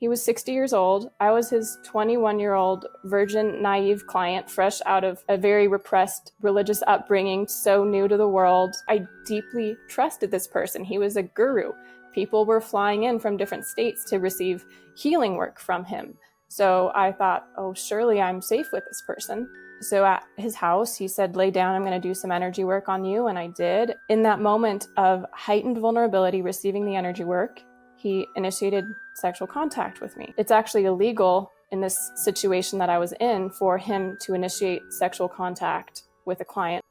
He was 60 years old. I was his 21-year-old virgin, naive client, fresh out of a very repressed religious upbringing, so new to the world. I deeply trusted this person. He was a guru. People were flying in from different states to receive healing work from him. So I thought, oh, surely I'm safe with this person. So at his house, he said, lay down, I'm going to do some energy work on you. And I did. In that moment of heightened vulnerability, receiving the energy work, he initiated sexual contact with me. It's actually illegal in this situation that I was in for him to initiate sexual contact with a client.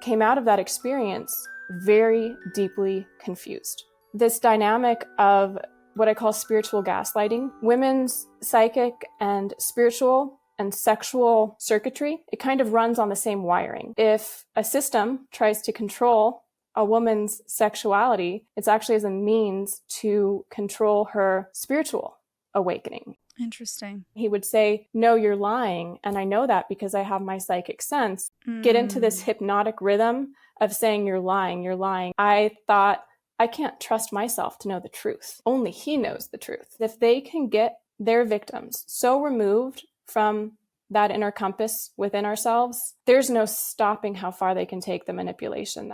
Came out of that experience very deeply confused. This dynamic of what I call spiritual gaslighting, women's psychic and spiritual and sexual circuitry, it kind of runs on the same wiring. If a system tries to control a woman's sexuality, it's actually as a means to control her spiritual awakening. Interesting. He would say, no, you're lying. And I know that because I have my psychic sense. Get into this hypnotic rhythm of saying, you're lying, you're lying. I thought, I can't trust myself to know the truth. Only he knows the truth. If they can get their victims so removed from that inner compass within ourselves, there's no stopping how far they can take the manipulation.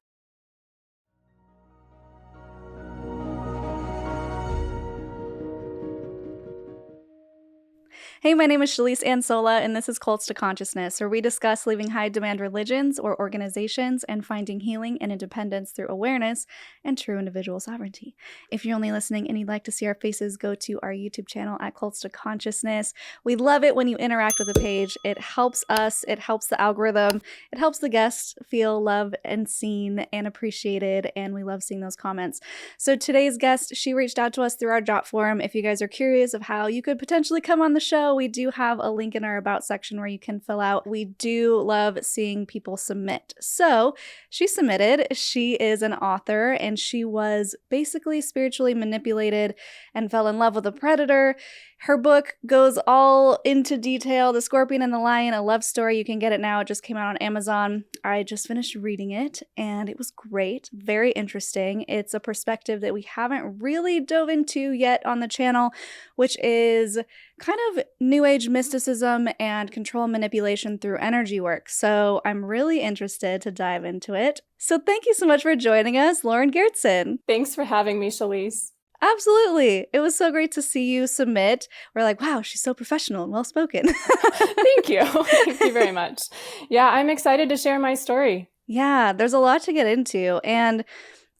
Hey, my name is Shalise Ansola, and this is Cults to Consciousness, where we discuss leaving high-demand religions or organizations and finding healing and independence through awareness and true individual sovereignty. If you're only listening and you'd like to see our faces, go to our YouTube channel at Cults to Consciousness. We love it when you interact with the page. It helps us, it helps the algorithm, it helps the guests feel loved and seen and appreciated, and we love seeing those comments. So today's guest, she reached out to us through our Jot forum. If you guys are curious of how you could potentially come on the show, we do have a link in our About section where you can fill out. We do love seeing people submit. So she submitted. She is an author, and she was basically spiritually manipulated and fell in love with a predator. Her book goes all into detail. The Scorpion and the Lion, a love story. You can get it now. It just came out on Amazon. I just finished reading it, and it was great. Very interesting. It's a perspective that we haven't really dove into yet on the channel, which is kind of New Age mysticism and control manipulation through energy work. So I'm really interested to dive into it. So thank you so much for joining us, Lauren Geertsen. Thanks for having me, Shalise. Absolutely. It was so great to see you submit. We're like, wow, she's so professional and well-spoken. Thank you. Thank you very much. Yeah, I'm excited to share my story. Yeah, there's a lot to get into. And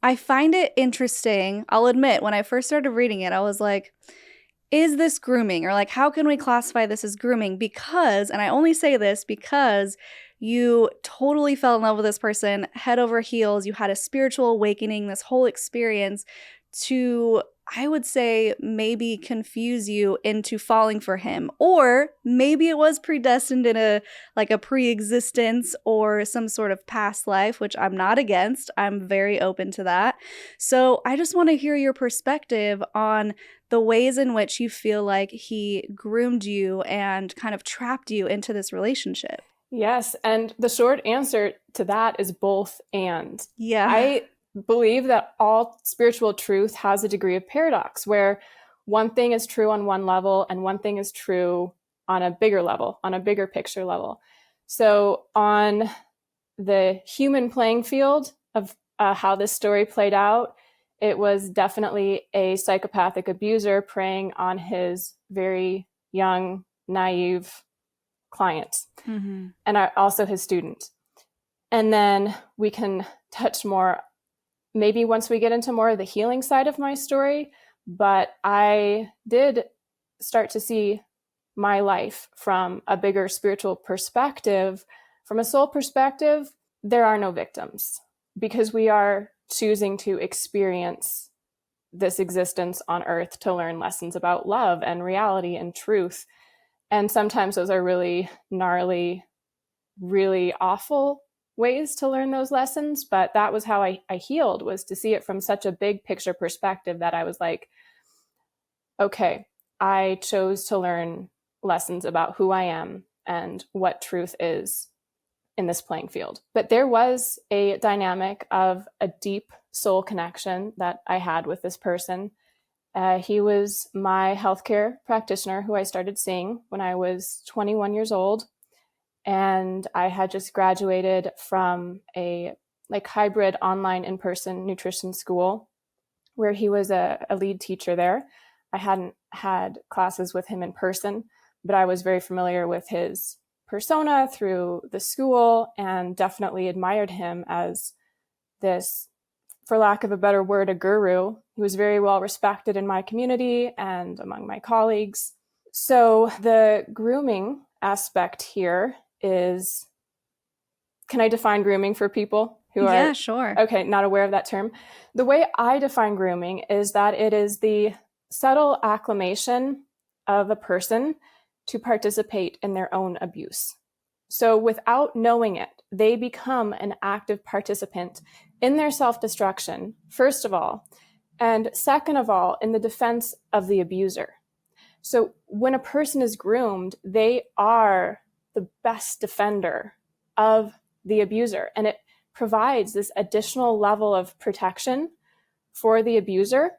I find it interesting. I'll admit, when I first started reading it, I was like, is this grooming? Or like, how can we classify this as grooming? Because, and I only say this because you totally fell in love with this person, head over heels. You had a spiritual awakening, this whole experience to, I would say, maybe confuse you into falling for him. Or maybe it was predestined in a pre-existence or some sort of past life, which I'm not against. I'm very open to that. So I just want to hear your perspective on the ways in which you feel like he groomed you and kind of trapped you into this relationship. Yes, and the short answer to that is both and. Yeah. I believe that all spiritual truth has a degree of paradox where one thing is true on one level and one thing is true on a bigger level, on a bigger picture level. So on the human playing field of how this story played out, it was definitely a psychopathic abuser preying on his very young, naive client, and also his student. And then we can touch more maybe once we get into more of the healing side of my story, but I did start to see my life from a bigger spiritual perspective. From a soul perspective, there are no victims because we are choosing to experience this existence on earth to learn lessons about love and reality and truth. And sometimes those are really gnarly, really awful ways to learn those lessons, but that was how I healed, was to see it from such a big picture perspective that I was like, okay, I chose to learn lessons about who I am and what truth is in this playing field. But there was a dynamic of a deep soul connection that I had with this person, He was my healthcare practitioner who I started seeing when I was 21 years old. And I had just graduated from a hybrid online in-person nutrition school where he was a lead teacher there. I hadn't had classes with him in person, but I was very familiar with his persona through the school and definitely admired him as this, for lack of a better word, a guru. He was very well respected in my community and among my colleagues. So the grooming aspect here is, can I define grooming for people who are Yeah, sure. okay, not aware of that term? The way I define grooming is that it is the subtle acclimation of a person to participate in their own abuse. So without knowing it, they become an active participant in their self-destruction, first of all, and second of all, in the defense of the abuser. So when a person is groomed, they are the best defender of the abuser, and it provides this additional level of protection for the abuser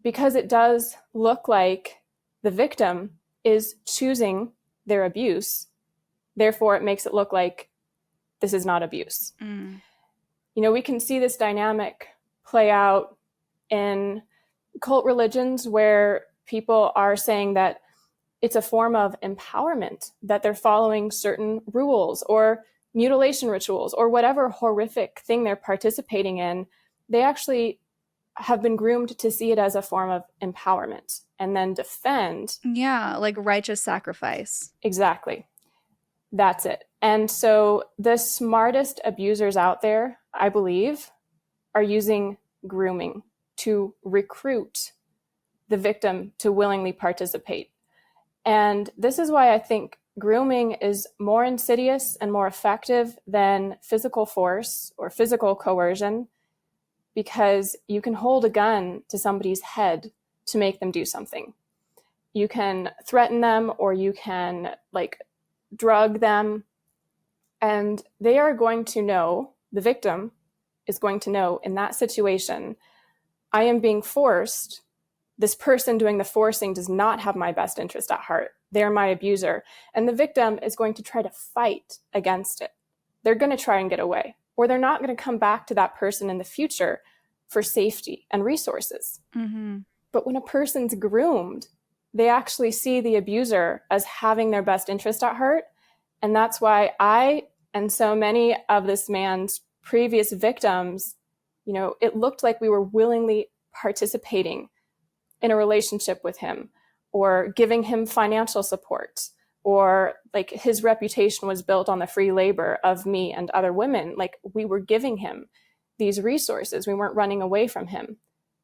because it does look like the victim is choosing their abuse. Therefore, it makes it look like this is not abuse. We can see this dynamic play out in cult religions where people are saying that it's a form of empowerment, that they're following certain rules or mutilation rituals or whatever horrific thing they're participating in. They actually have been groomed to see it as a form of empowerment and then defend. Yeah, like righteous sacrifice. Exactly. That's it. And so the smartest abusers out there, I believe, are using grooming to recruit the victim to willingly participate. And this is why I think grooming is more insidious and more effective than physical force or physical coercion, because you can hold a gun to somebody's head to make them do something. You can threaten them or you can drug them, and they are going to know, the victim is going to know in that situation, I am being forced. This person doing the forcing does not have my best interest at heart. They're my abuser. And the victim is going to try to fight against it. They're going to try and get away, or they're not going to come back to that person in the future for safety and resources. But when a person's groomed, they actually see the abuser as having their best interest at heart. And that's why I and so many of this man's previous victims, it looked like we were willingly participating in a relationship with him or giving him financial support, or his reputation was built on the free labor of me and other women. We were giving him these resources. We weren't running away from him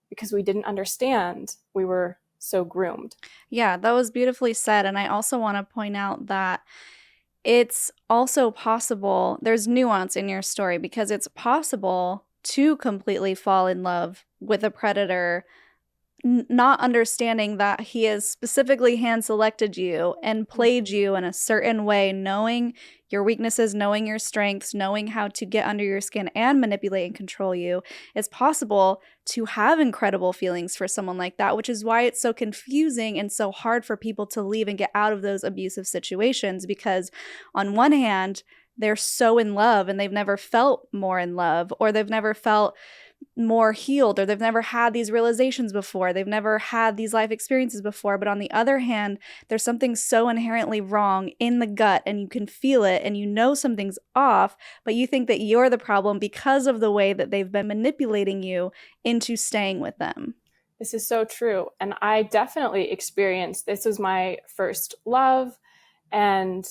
because we didn't understand we were so groomed. Yeah, that was beautifully said. And I also want to point out that it's also possible, there's nuance in your story, because it's possible to completely fall in love with a predator, not understanding that he has specifically hand-selected you and played you in a certain way, knowing your weaknesses, knowing your strengths, knowing how to get under your skin and manipulate and control you. It's possible to have incredible feelings for someone like that, which is why it's so confusing and so hard for people to leave and get out of those abusive situations, because on one hand, they're so in love and they've never felt more in love, or they've never felt more healed, or they've never had these realizations before, they've never had these life experiences before. But on the other hand, there's something so inherently wrong in the gut and you can feel it and you know something's off, but you think that you're the problem because of the way that they've been manipulating you into staying with them. This is so true. And I definitely experienced, this was my first love, and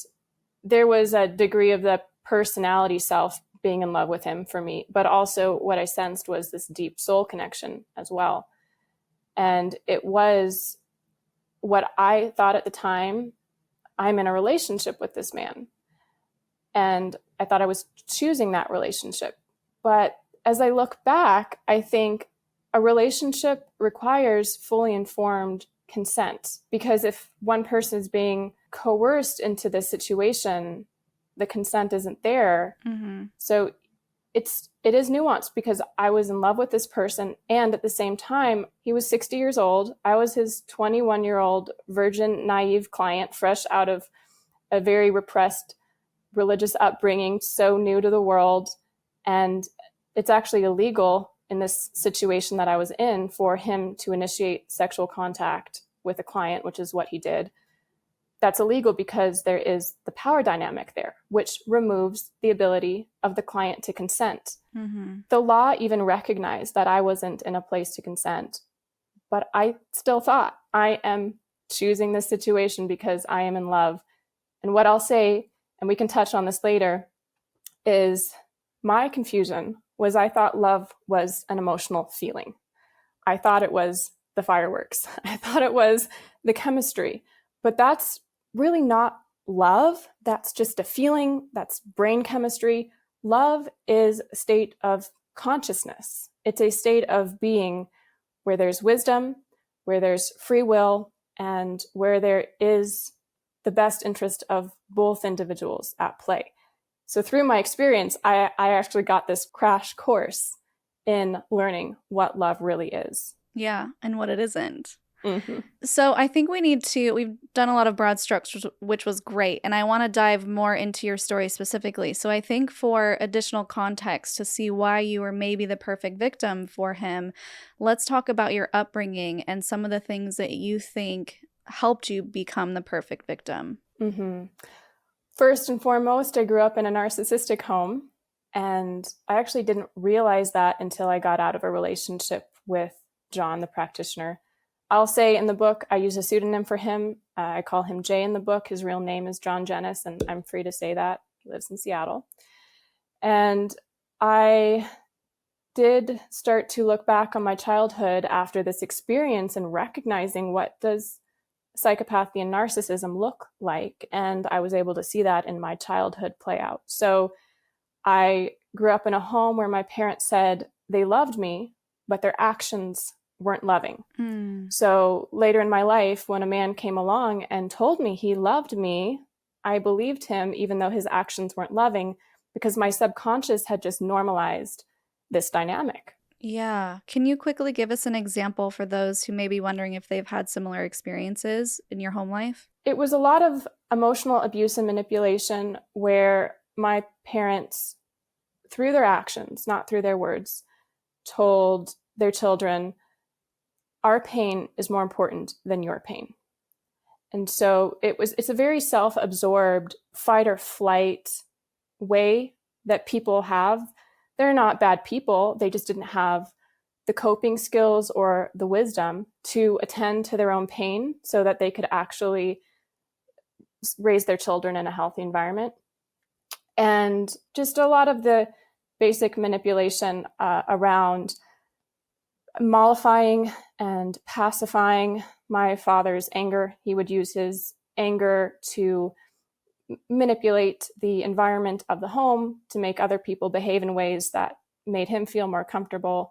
there was a degree of the personality self being in love with him for me, but also what I sensed was this deep soul connection as well. And it was what I thought at the time, I'm in a relationship with this man. And I thought I was choosing that relationship. But as I look back, I think a relationship requires fully informed consent, because if one person is being coerced into this situation, the consent isn't there. Mm-hmm. So it is nuanced because I was in love with this person, and at the same time, he was 60 years old. I was his 21-year-old virgin, naive client, fresh out of a very repressed religious upbringing, so new to the world. And it's actually illegal in this situation that I was in for him to initiate sexual contact with a client, which is what he did. That's illegal because there is the power dynamic there, which removes the ability of the client to consent. Mm-hmm. The law even recognized that I wasn't in a place to consent, but I still thought I am choosing this situation because I am in love. And what I'll say, and we can touch on this later, is my confusion was I thought love was an emotional feeling. I thought it was the fireworks. I thought it was the chemistry, but that's really not love. That's just a feeling. That's brain chemistry. Love is a state of consciousness. It's a state of being where there's wisdom, where there's free will, and where there is the best interest of both individuals at play. So through my experience, I actually got this crash course in learning what love really is. Yeah, and what it isn't. Mm-hmm. So I think we've done a lot of broad strokes, which was great. And I want to dive more into your story specifically. So I think for additional context to see why you were maybe the perfect victim for him, let's talk about your upbringing and some of the things that you think helped you become the perfect victim. Mm-hmm. First and foremost, I grew up in a narcissistic home, and I actually didn't realize that until I got out of a relationship with John, the practitioner. I'll say in the book, I use a pseudonym for him. I call him Jay in the book. His real name is John Jennis, and I'm free to say that. He lives in Seattle. And I did start to look back on my childhood after this experience and recognizing what does psychopathy and narcissism look like. And I was able to see that in my childhood play out. So I grew up in a home where my parents said they loved me, but their actions weren't loving. So later in my life, when a man came along and told me he loved me, I believed him, even though his actions weren't loving, because my subconscious had just normalized this dynamic. Yeah. Can you quickly give us an example for those who may be wondering if they've had similar experiences in your home life? It was a lot of emotional abuse and manipulation where my parents, through their actions, not through their words, told their children, our pain is more important than your pain. And so it's a very self-absorbed fight or flight way that people have. They're not bad people. They just didn't have the coping skills or the wisdom to attend to their own pain so that they could actually raise their children in a healthy environment. And just a lot of the basic manipulation around mollifying and pacifying my father's anger. He would use his anger to manipulate the environment of the home to make other people behave in ways that made him feel more comfortable.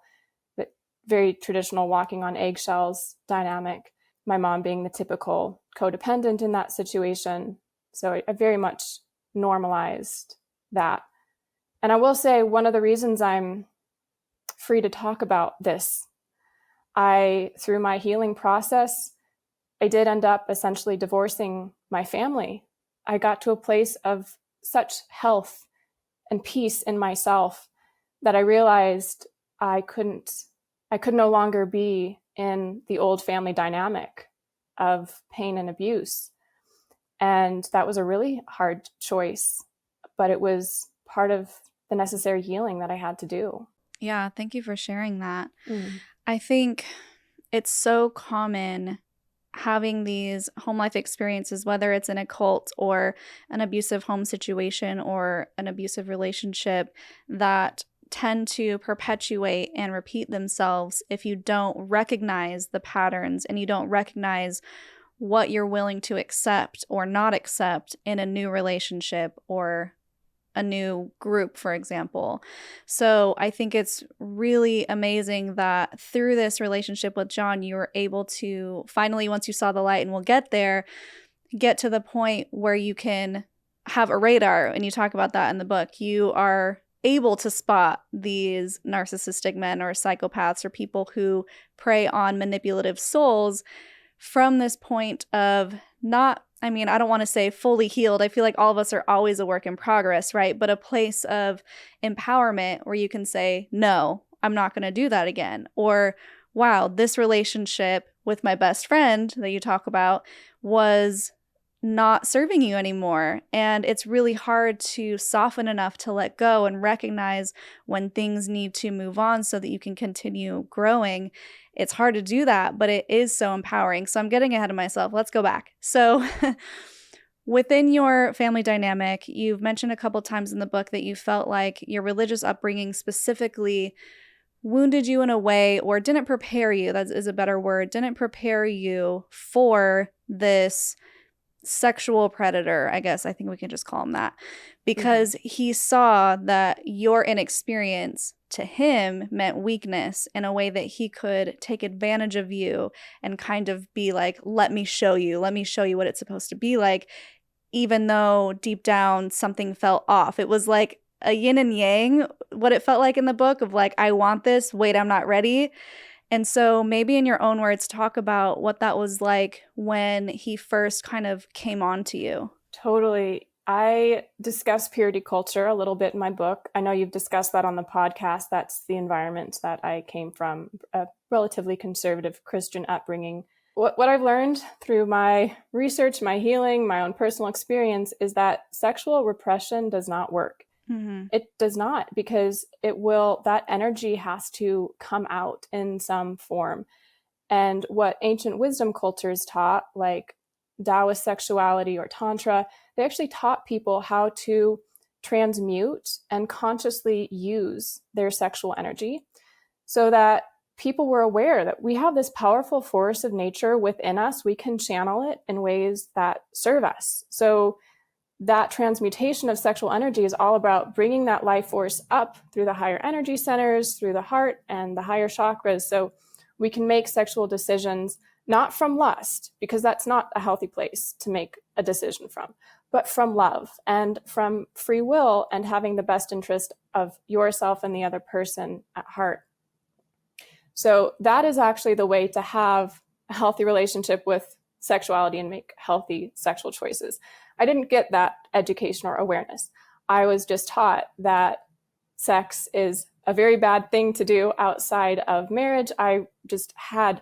But very traditional walking on eggshells dynamic. My mom being the typical codependent in that situation. So I very much normalized that. And I will say one of the reasons I'm free to talk about this, through my healing process, I did end up essentially divorcing my family. I got to a place of such health and peace in myself that I realized I could no longer be in the old family dynamic of pain and abuse. And that was a really hard choice, but it was part of the necessary healing that I had to do. Yeah, thank you for sharing that. I think it's so common having these home life experiences, whether it's in a cult or an abusive home situation or an abusive relationship, that tend to perpetuate and repeat themselves if you don't recognize the patterns and you don't recognize what you're willing to accept or not accept in a new relationship or a new group, for example. So I think it's really amazing that through this relationship with John, you were able to finally, once you saw the light, and we'll get there, get to the point where you can have a radar. And you talk about that in the book. You are able to spot these narcissistic men or psychopaths or people who prey on manipulative souls from this point of not, I mean, I don't want to say fully healed. I feel like all of us are always a work in progress, right? But a place of empowerment where you can say, no, I'm not going to do that again. Or, wow, this relationship with my best friend that you talk about was not serving you anymore. And it's really hard to soften enough to let go and recognize when things need to move on so that you can continue growing. It's hard to do that, but it is so empowering. So I'm getting ahead of myself. Let's go back. So within your family dynamic, you've mentioned a couple times in the book that you felt like your religious upbringing specifically wounded you in a way, or didn't prepare you, that is a better word, didn't prepare you for this sexual predator, I guess. I think we can just call him that, because he saw that your inexperience to him meant weakness in a way that he could take advantage of you and kind of be like, let me show you what it's supposed to be like, even though deep down something felt off. It was like a yin and yang, what it felt like in the book of like, I want this, wait, I'm not ready. And so maybe in your own words, talk about what that was like when he first kind of came on to you. Totally. I discuss purity culture a little bit in my book. I know you've discussed that on the podcast. That's the environment that I came from, a relatively conservative Christian upbringing. What I've learned through my research, my healing, my own personal experience is that sexual repression does not work. Mm-hmm. It does not, because that energy has to come out in some form. And what ancient wisdom cultures taught, like Taoist sexuality or Tantra, they actually taught people how to transmute and consciously use their sexual energy so that people were aware that we have this powerful force of nature within us. We can channel it in ways that serve us. So that transmutation of sexual energy is all about bringing that life force up through the higher energy centers, through the heart and the higher chakras. So we can make sexual decisions not from lust, because that's not a healthy place to make a decision from, but from love and from free will and having the best interest of yourself and the other person at heart. So that is actually the way to have a healthy relationship with sexuality and make healthy sexual choices. I didn't get that education or awareness. I was just taught that sex is a very bad thing to do outside of marriage. I just had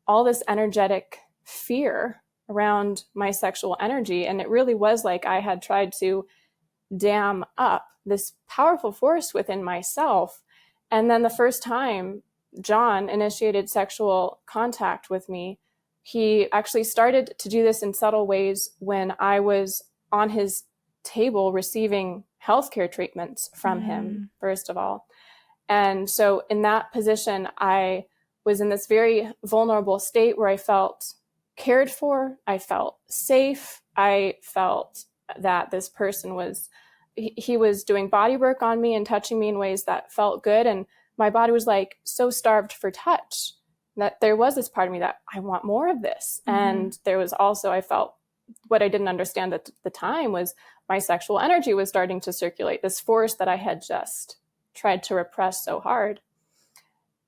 all this energetic fear around my sexual energy. And it really was like I had tried to dam up this powerful force within myself. And then the first time John initiated sexual contact with me, he actually started to do this in subtle ways when I was on his table receiving healthcare treatments from him, first of all. And so in that position, I was in this very vulnerable state where I felt cared for, I felt safe, I felt that this person he was doing body work on me and touching me in ways that felt good. And my body was like so starved for touch that there was this part of me that I want more of this. Mm-hmm. And there was also, I felt what I didn't understand at the time was my sexual energy was starting to circulate, this force that I had just tried to repress so hard.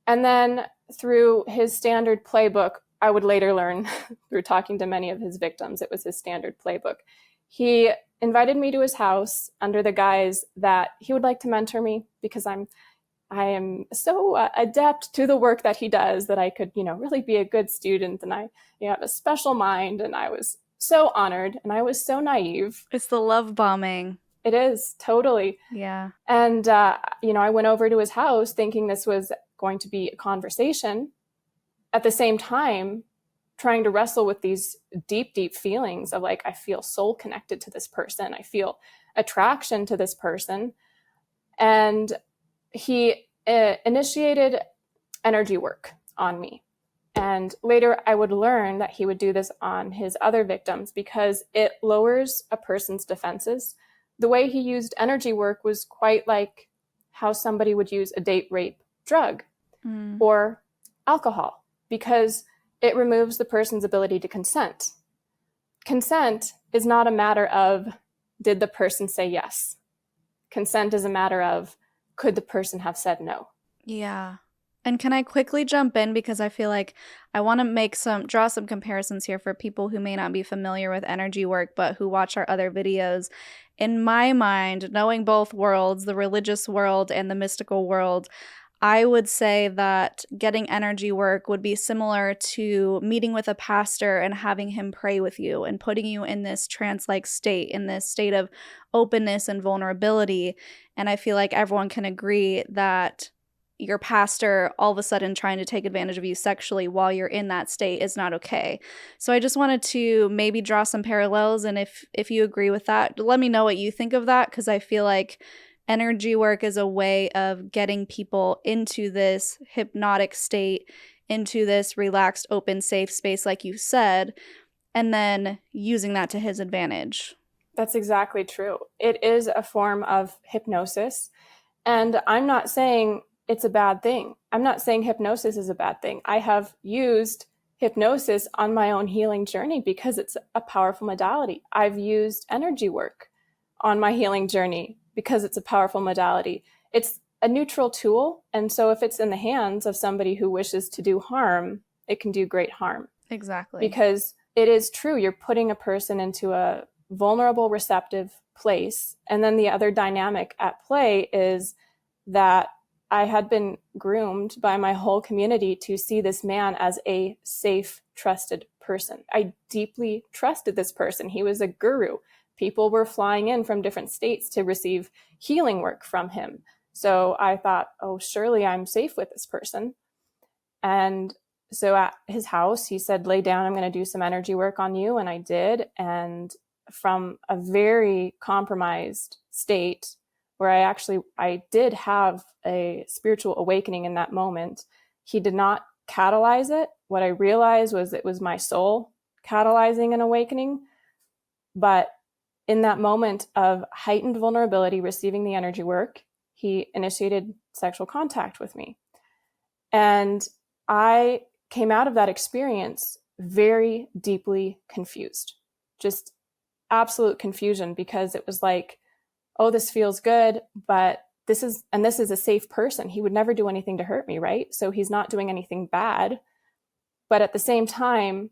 And then through his standard playbook, I would later learn through talking to many of his victims, it was his standard playbook. He invited me to his house under the guise that he would like to mentor me because I am so adept to the work that he does that I could, really be a good student, and I have a special mind. And I was so honored, and I was so naive. It's the love bombing. It is, totally. Yeah. And, I went over to his house thinking this was going to be a conversation. At the same time, trying to wrestle with these deep, deep feelings of like, I feel soul connected to this person. I feel attraction to this person. And he initiated energy work on me. And later I would learn that he would do this on his other victims because it lowers a person's defenses. The way he used energy work was quite like how somebody would use a date rape drug or alcohol, because it removes the person's ability to consent. Consent is not a matter of, did the person say yes? Consent is a matter of, could the person have said no? Yeah. And can I quickly jump in, because I feel like I want to draw some comparisons here for people who may not be familiar with energy work but who watch our other videos. In my mind, knowing both worlds, the religious world and the mystical world, I would say that getting energy work would be similar to meeting with a pastor and having him pray with you and putting you in this trance-like state, in this state of openness and vulnerability. And I feel like everyone can agree that your pastor all of a sudden trying to take advantage of you sexually while you're in that state is not okay. So I just wanted to maybe draw some parallels, and if you agree with that, let me know what you think of that, because I feel like energy work is a way of getting people into this hypnotic state, into this relaxed, open, safe space, like you said, and then using that to his advantage. That's exactly true. It is a form of hypnosis. And I'm not saying it's a bad thing. I'm not saying hypnosis is a bad thing. I have used hypnosis on my own healing journey because it's a powerful modality. I've used energy work on my healing journey because it's a powerful modality. It's a neutral tool. And so if it's in the hands of somebody who wishes to do harm, it can do great harm. Exactly. Because it is true, you're putting a person into a vulnerable, receptive place. And then the other dynamic at play is that I had been groomed by my whole community to see this man as a safe, trusted person. I deeply trusted this person. He was a guru. People were flying in from different states to receive healing work from him. So I thought, oh, surely I'm safe with this person. And so at his house, he said, lay down, I'm going to do some energy work on you. And I did. And from a very compromised state, where I did have a spiritual awakening in that moment, he did not catalyze it. What I realized was it was my soul catalyzing an awakening. But in that moment of heightened vulnerability, receiving the energy work, he initiated sexual contact with me. And I came out of that experience very deeply confused, just absolute confusion, because it was like, oh, this feels good, but this is a safe person. He would never do anything to hurt me, right? So he's not doing anything bad. But at the same time,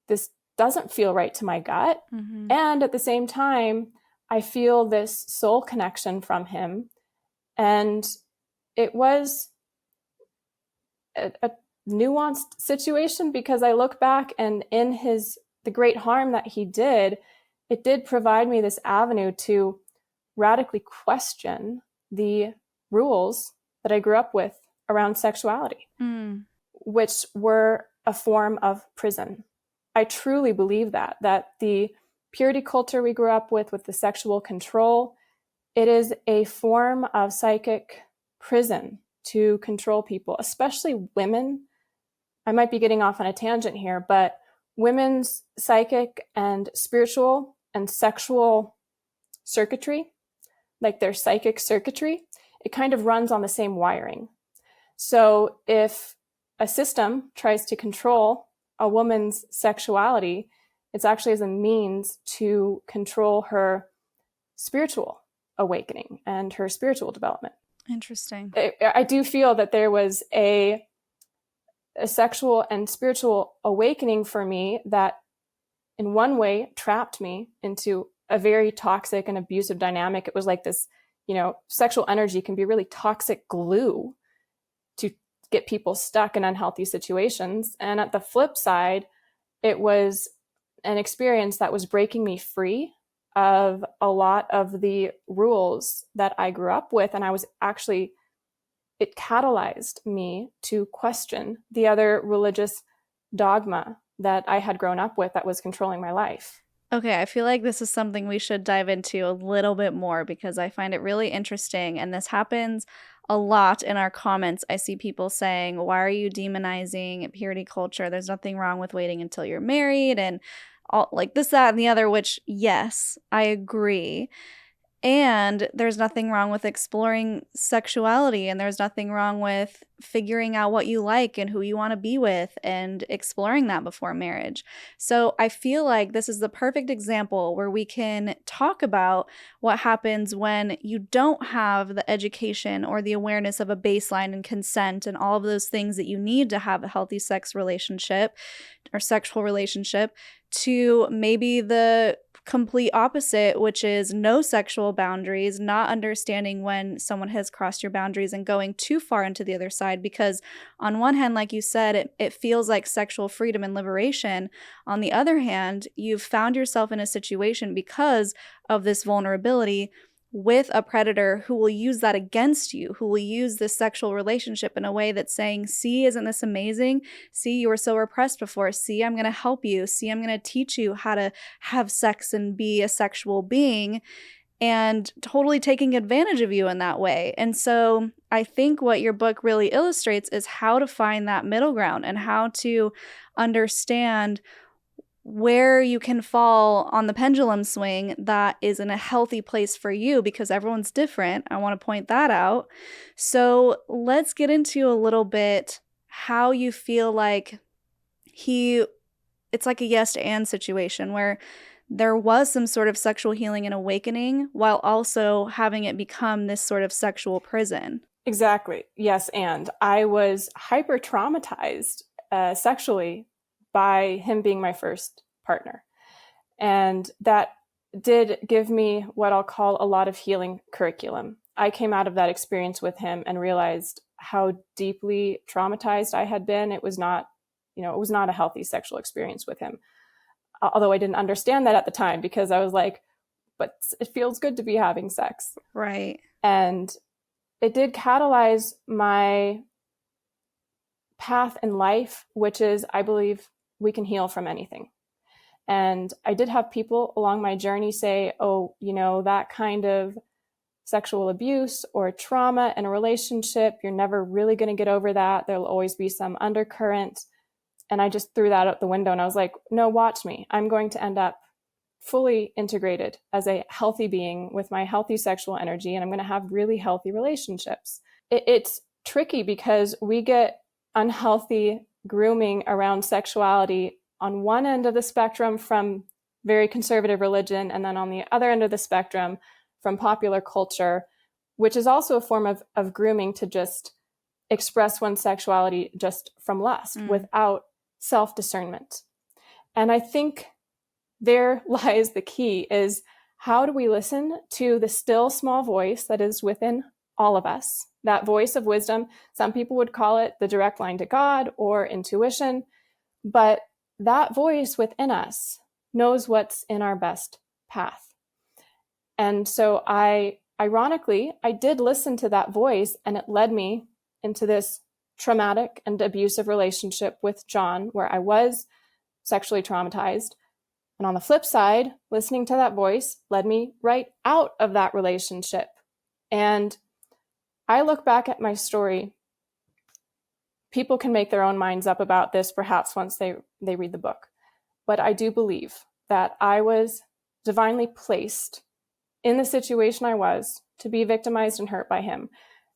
this doesn't feel right to my gut. Mm-hmm. And at the same time, I feel this soul connection from him. And it was a nuanced situation, because I look back and in the great harm that he did, it did provide me this avenue to radically question the rules that I grew up with around sexuality, which were a form of prison. I truly believe that the purity culture we grew up with the sexual control, it is a form of psychic prison to control people, especially women. I might be getting off on a tangent here, but women's psychic and spiritual and sexual circuitry, like their psychic circuitry, it kind of runs on the same wiring. So if a system tries to control a woman's sexuality, it's actually as a means to control her spiritual awakening and her spiritual development. Interesting. I do feel that there was a sexual and spiritual awakening for me that in one way trapped me into a very toxic and abusive dynamic. It was like this, sexual energy can be really toxic glue to get people stuck in unhealthy situations. And at the flip side, it was an experience that was breaking me free of a lot of the rules that I grew up with. And it catalyzed me to question the other religious dogma that I had grown up with that was controlling my life. Okay, I feel like this is something we should dive into a little bit more, because I find it really interesting. And this happens a lot in our comments. I see people saying, why are you demonizing purity culture? There's nothing wrong with waiting until you're married and all like this, that, and the other, which, yes, I agree. And there's nothing wrong with exploring sexuality, and there's nothing wrong with figuring out what you like and who you want to be with and exploring that before marriage. So I feel like this is the perfect example where we can talk about what happens when you don't have the education or the awareness of a baseline and consent and all of those things that you need to have a healthy sex relationship or sexual relationship, to maybe the complete opposite, which is no sexual boundaries, not understanding when someone has crossed your boundaries and going too far into the other side. Because on one hand, like you said, it feels like sexual freedom and liberation. On the other hand, you've found yourself in a situation because of this vulnerability with a predator who will use that against you, who will use this sexual relationship in a way that's saying, see, isn't this amazing? See, you were so repressed before. See, I'm going to help you. See, I'm going to teach you how to have sex and be a sexual being, and totally taking advantage of you in that way. And so I think what your book really illustrates is how to find that middle ground and how to understand where you can fall on the pendulum swing that is in a healthy place for you, because everyone's different. I want to point that out. So let's get into a little bit how you feel like it's like a yes and situation where there was some sort of sexual healing and awakening while also having it become this sort of sexual prison. Exactly. Yes. And I was hyper traumatized sexually by him being my first partner. And that did give me what I'll call a lot of healing curriculum. I came out of that experience with him and realized how deeply traumatized I had been. It was not a healthy sexual experience with him. Although I didn't understand that at the time, because I was like, but it feels good to be having sex. Right. And it did catalyze my path in life, which is, I believe we can heal from anything. And I did have people along my journey say, oh, that kind of sexual abuse or trauma in a relationship, you're never really going to get over that. There'll always be some undercurrent. And I just threw that out the window and I was like, no, watch me. I'm going to end up fully integrated as a healthy being with my healthy sexual energy, and I'm going to have really healthy relationships. It's tricky because we get unhealthy grooming around sexuality on one end of the spectrum from very conservative religion, and then on the other end of the spectrum from popular culture, which is also a form of grooming to just express one's sexuality just from lust without self-discernment. And I think there lies the key, is how do we listen to the still small voice that is within all of us, that voice of wisdom. Some people would call it the direct line to God or intuition, but that voice within us knows what's in our best path. And so ironically, I did listen to that voice, and it led me into this traumatic and abusive relationship with John, where I was sexually traumatized. And on the flip side, listening to that voice led me right out of that relationship. And I look back at my story. People can make their own minds up about this, perhaps once they read the book. But I do believe that I was divinely placed in the situation I was to be victimized and hurt by him,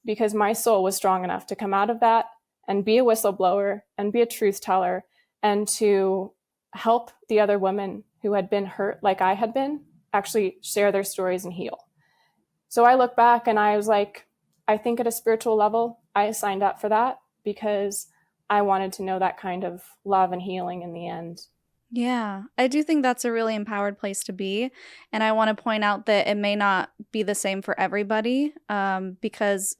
because my soul was strong enough to come out of that and be a whistleblower and be a truth teller, and to help the other women who had been hurt like I had been actually share their stories and heal. So I look back and I was like, I think at a spiritual level, I signed up for that because I wanted to know that kind of love and healing in the end. Yeah, I do think that's a really empowered place to be. And I want to point out that it may not be the same for everybody, because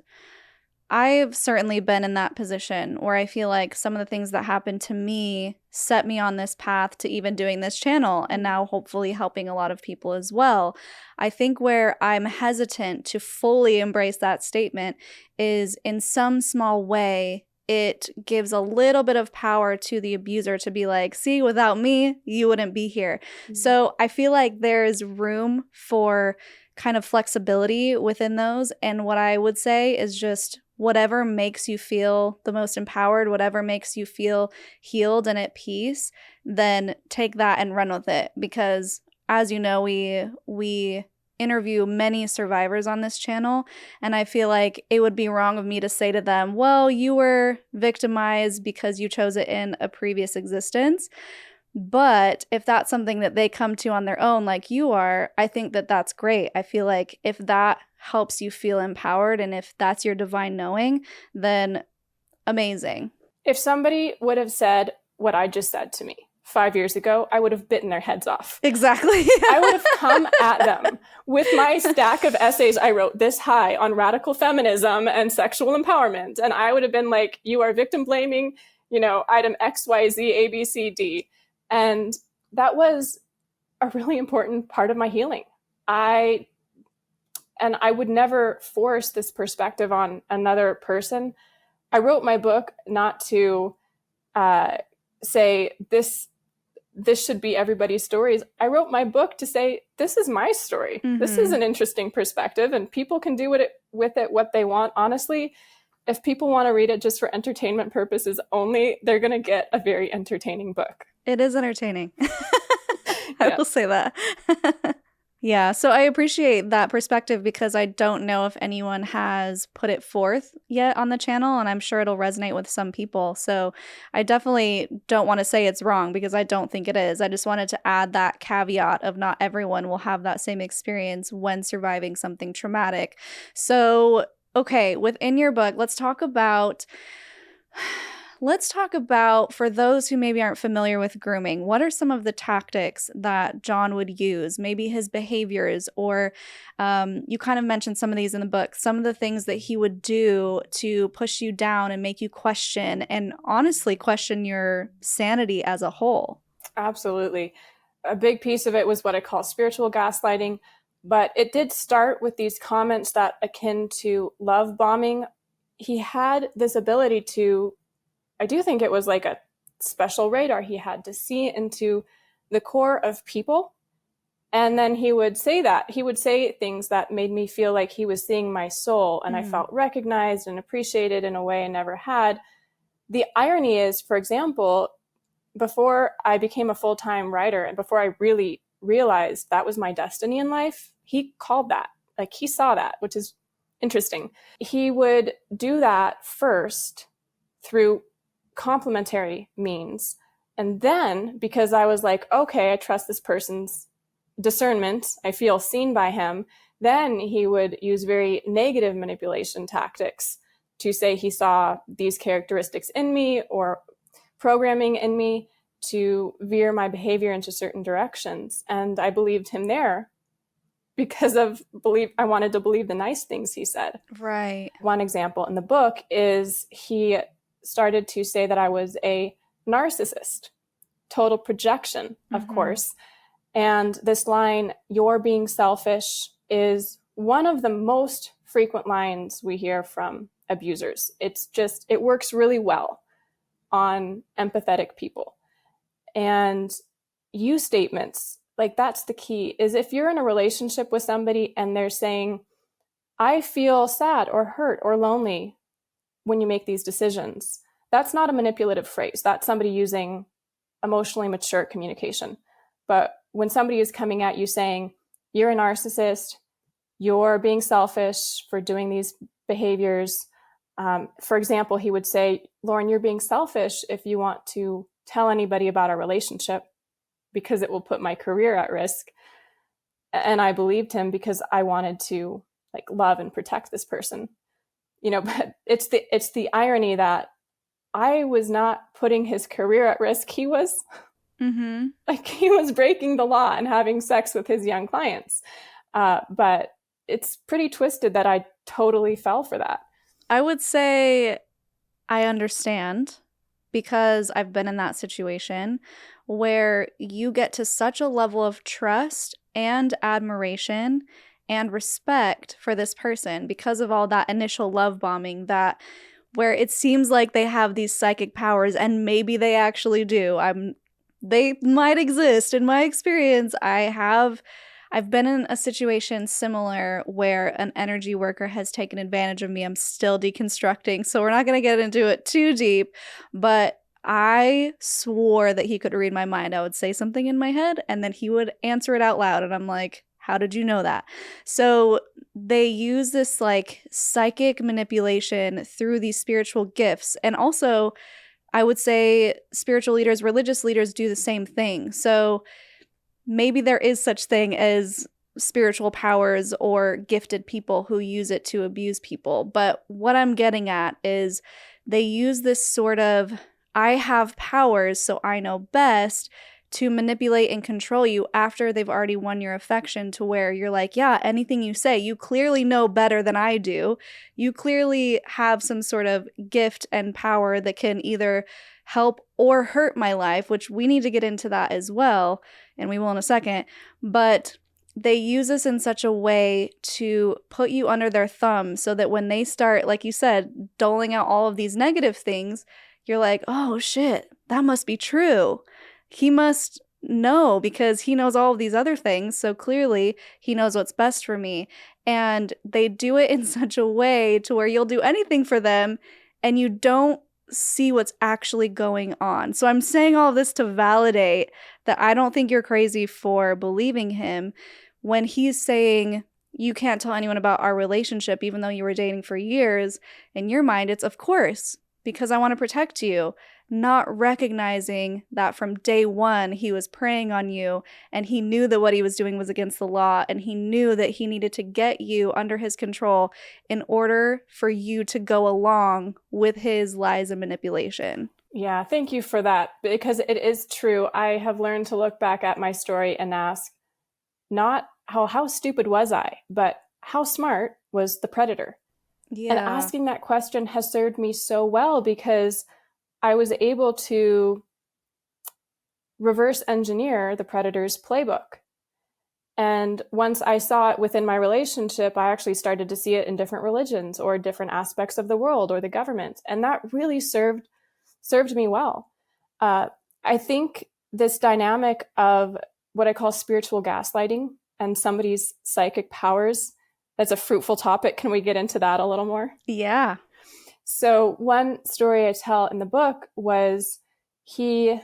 I've certainly been in that position where I feel like some of the things that happened to me set me on this path to even doing this channel, and now hopefully helping a lot of people as well. I think where I'm hesitant to fully embrace that statement is, in some small way, it gives a little bit of power to the abuser to be like, see, without me, you wouldn't be here. Mm-hmm. So I feel like there's room for kind of flexibility within those. And what I would say is just whatever makes you feel the most empowered, whatever makes you feel healed and at peace, then take that and run with it. Because as you know, we interview many survivors on this channel, and I feel like it would be wrong of me to say to them, well, you were victimized because you chose it in a previous existence. But if that's something that they come to on their own, like you are, I think that that's great. I feel like if that helps you feel empowered and if that's your divine knowing, then amazing. If somebody would have said what I just said to me 5 years ago, I would have bitten their heads off. Exactly. I would have come at them with my stack of essays I wrote this high on radical feminism and sexual empowerment. And I would have been like, you are victim blaming, item X, Y, Z, A, B, C, D. And that was a really important part of my healing. I would never force this perspective on another person. I wrote my book not to say this should be everybody's stories. I wrote my book to say, this is my story. Mm-hmm. This is an interesting perspective, and people can do with it what they want. Honestly, if people want to read it just for entertainment purposes only, they're going to get a very entertaining book. It is entertaining. I will say that. Yeah, so I appreciate that perspective because I don't know if anyone has put it forth yet on the channel, and I'm sure it'll resonate with some people. So I definitely don't want to say it's wrong because I don't think it is. I just wanted to add that caveat of not everyone will have that same experience when surviving something traumatic. So, okay, within your book, let's talk about, for those who maybe aren't familiar with grooming, what are some of the tactics that John would use, maybe his behaviors, or you kind of mentioned some of these in the book, some of the things that he would do to push you down and make you question and honestly question your sanity as a whole? Absolutely. A big piece of it was what I call spiritual gaslighting, but it did start with these comments that akin to love bombing. He had this ability to, I do think it was like a special radar. He had to see into the core of people. And then he would say things that made me feel like he was seeing my soul. And I felt recognized and appreciated in a way I never had. The irony is, for example, before I became a full-time writer and before I really realized that was my destiny in life, he called that. Like, he saw that, which is interesting. He would do that first through complementary means. And then, because I was like, okay, I trust this person's discernment, I feel seen by him, then he would use very negative manipulation tactics to say he saw these characteristics in me or programming in me to veer my behavior into certain directions. And I believed him there because I wanted to believe the nice things he said. Right. One example in the book is he started to say that I was a narcissist, total projection, of course. And this line, "You're being selfish," is one of the most frequent lines we hear from abusers. It works really well on empathetic people. And you statements, like, that's the key, is if you're in a relationship with somebody and they're saying, I feel sad or hurt or lonely when you make these decisions, that's not a manipulative phrase. That's somebody using emotionally mature communication. But when somebody is coming at you saying, you're a narcissist, you're being selfish for doing these behaviors. For example, he would say, Lauren, you're being selfish if you want to tell anybody about our relationship because it will put my career at risk. And I believed him because I wanted to love and protect this person. But it's the irony that I was not putting his career at risk. He was. He was breaking the law and having sex with his young clients. But it's pretty twisted that I totally fell for that. I would say I understand because I've been in that situation where you get to such a level of trust and admiration and respect for this person because of all that initial love bombing, that where it seems like they have these psychic powers, and maybe they actually do. They might exist. In my experience, I've been in a situation similar where an energy worker has taken advantage of me. I'm still deconstructing, so we're not going to get into it too deep, but I swore that he could read my mind. I would say something in my head, and then he would answer it out loud, and I'm like, How did you know that? So they use this like psychic manipulation through these spiritual gifts. And also, I would say spiritual leaders, religious leaders do the same thing. So maybe there is such thing as spiritual powers or gifted people who use it to abuse people. But what I'm getting at is they use this sort of, I have powers, so I know best, to manipulate and control you after they've already won your affection, to where you're like, yeah, anything you say, you clearly know better than I do. You clearly have some sort of gift and power that can either help or hurt my life, which we need to get into that as well, and we will in a second. But they use this in such a way to put you under their thumb so that when they start, like you said, doling out all of these negative things, you're like, oh shit, that must be true. He must know because he knows all of these other things. So clearly he knows what's best for me. And they do it in such a way to where you'll do anything for them and you don't see what's actually going on. So I'm saying all of this to validate that I don't think you're crazy for believing him when he's saying you can't tell anyone about our relationship even though you were dating for years. In your mind, it's of course, because I want to protect you, not recognizing that from day one he was preying on you and he knew that what he was doing was against the law and he knew that he needed to get you under his control in order for you to go along with his lies and manipulation. Yeah, thank you for that, because it is true. I have learned to look back at my story and ask not how stupid was I, but how smart was the predator? Yeah. And asking that question has served me so well because I was able to reverse engineer the predator's playbook. And once I saw it within my relationship, I actually started to see it in different religions or different aspects of the world or the government. And that really served me well. I think this dynamic of what I call spiritual gaslighting and somebody's psychic powers, that's a fruitful topic. Can we get into that a little more? Yeah. So one story I tell in the book was he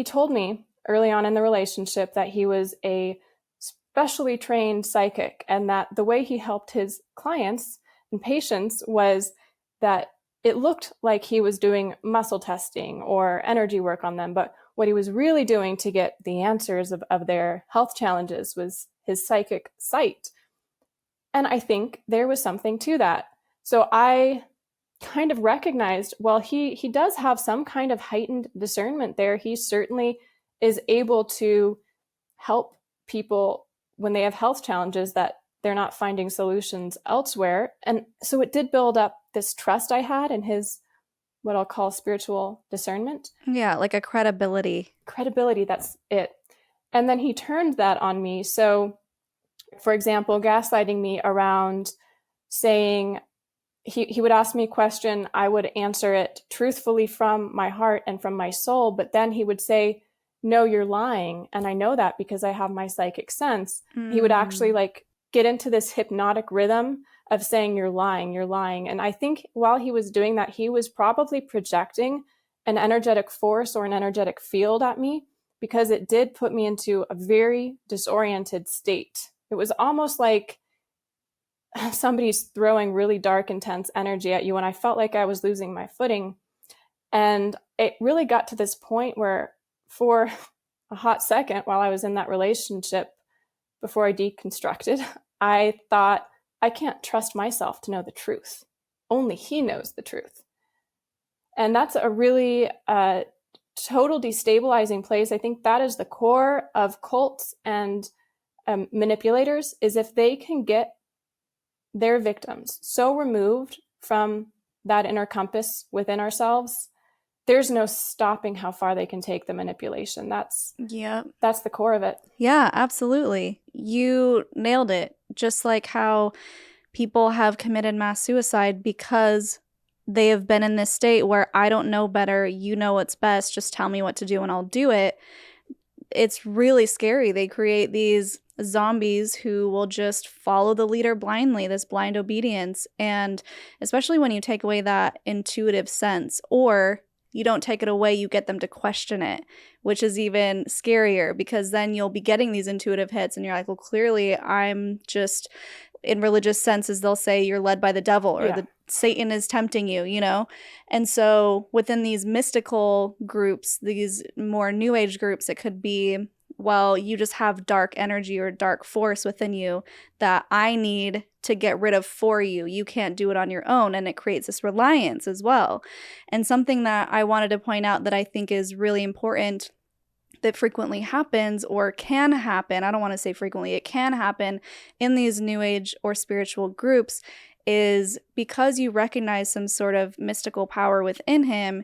told me early on in the relationship that he was a specially trained psychic and that the way he helped his clients and patients was that it looked like he was doing muscle testing or energy work on them, but what he was really doing to get the answers of their health challenges was his psychic sight. And I think there was something to that. So I kind of recognized, well, he does have some kind of heightened discernment there. He certainly is able to help people when they have health challenges that they're not finding solutions elsewhere. And so it did build up this trust I had in his, what I'll call spiritual discernment. Yeah, like a credibility. Credibility, that's it. And then he turned that on me. So, for example, gaslighting me around saying, he would ask me a question, I would answer it truthfully from my heart and from my soul, but then he would say, no, you're lying. And I know that because I have my psychic sense. He would actually like get into this hypnotic rhythm of saying, you're lying, you're lying. And I think while he was doing that, he was probably projecting an energetic force or an energetic field at me because it did put me into a very disoriented state. It was almost like somebody's throwing really dark, intense energy at you. And I felt like I was losing my footing. And it really got to this point where for a hot second while I was in that relationship, before I deconstructed, I thought, I can't trust myself to know the truth. Only he knows the truth. And that's a really total destabilizing place. I think that is the core of cults and manipulators, is if they can get their victims so removed from that inner compass within ourselves, there's no stopping how far they can take the manipulation. That's the core of it. Yeah, absolutely. You nailed it. Just like how people have committed mass suicide because they have been in this state where I don't know better, you know what's best, just tell me what to do and I'll do it. It's really scary. They create these zombies who will just follow the leader blindly, this blind obedience. And especially when you take away that intuitive sense, or You don't take it away, you get them to question it, which is even scarier, because then you'll be getting these intuitive hits and you're like, well, clearly I'm just, in religious senses, they'll say you're led by the devil, or Yeah. the Satan is tempting you, you know? And so within these mystical groups, these more new age groups, it could be, well, you just have dark energy or dark force within you that I need to get rid of for you. You can't do it on your own. And it creates this reliance as well. And something that I wanted to point out that I think is really important, that frequently happens, or can happen, I don't want to say frequently, it can happen in these new age or spiritual groups, is because you recognize some sort of mystical power within him,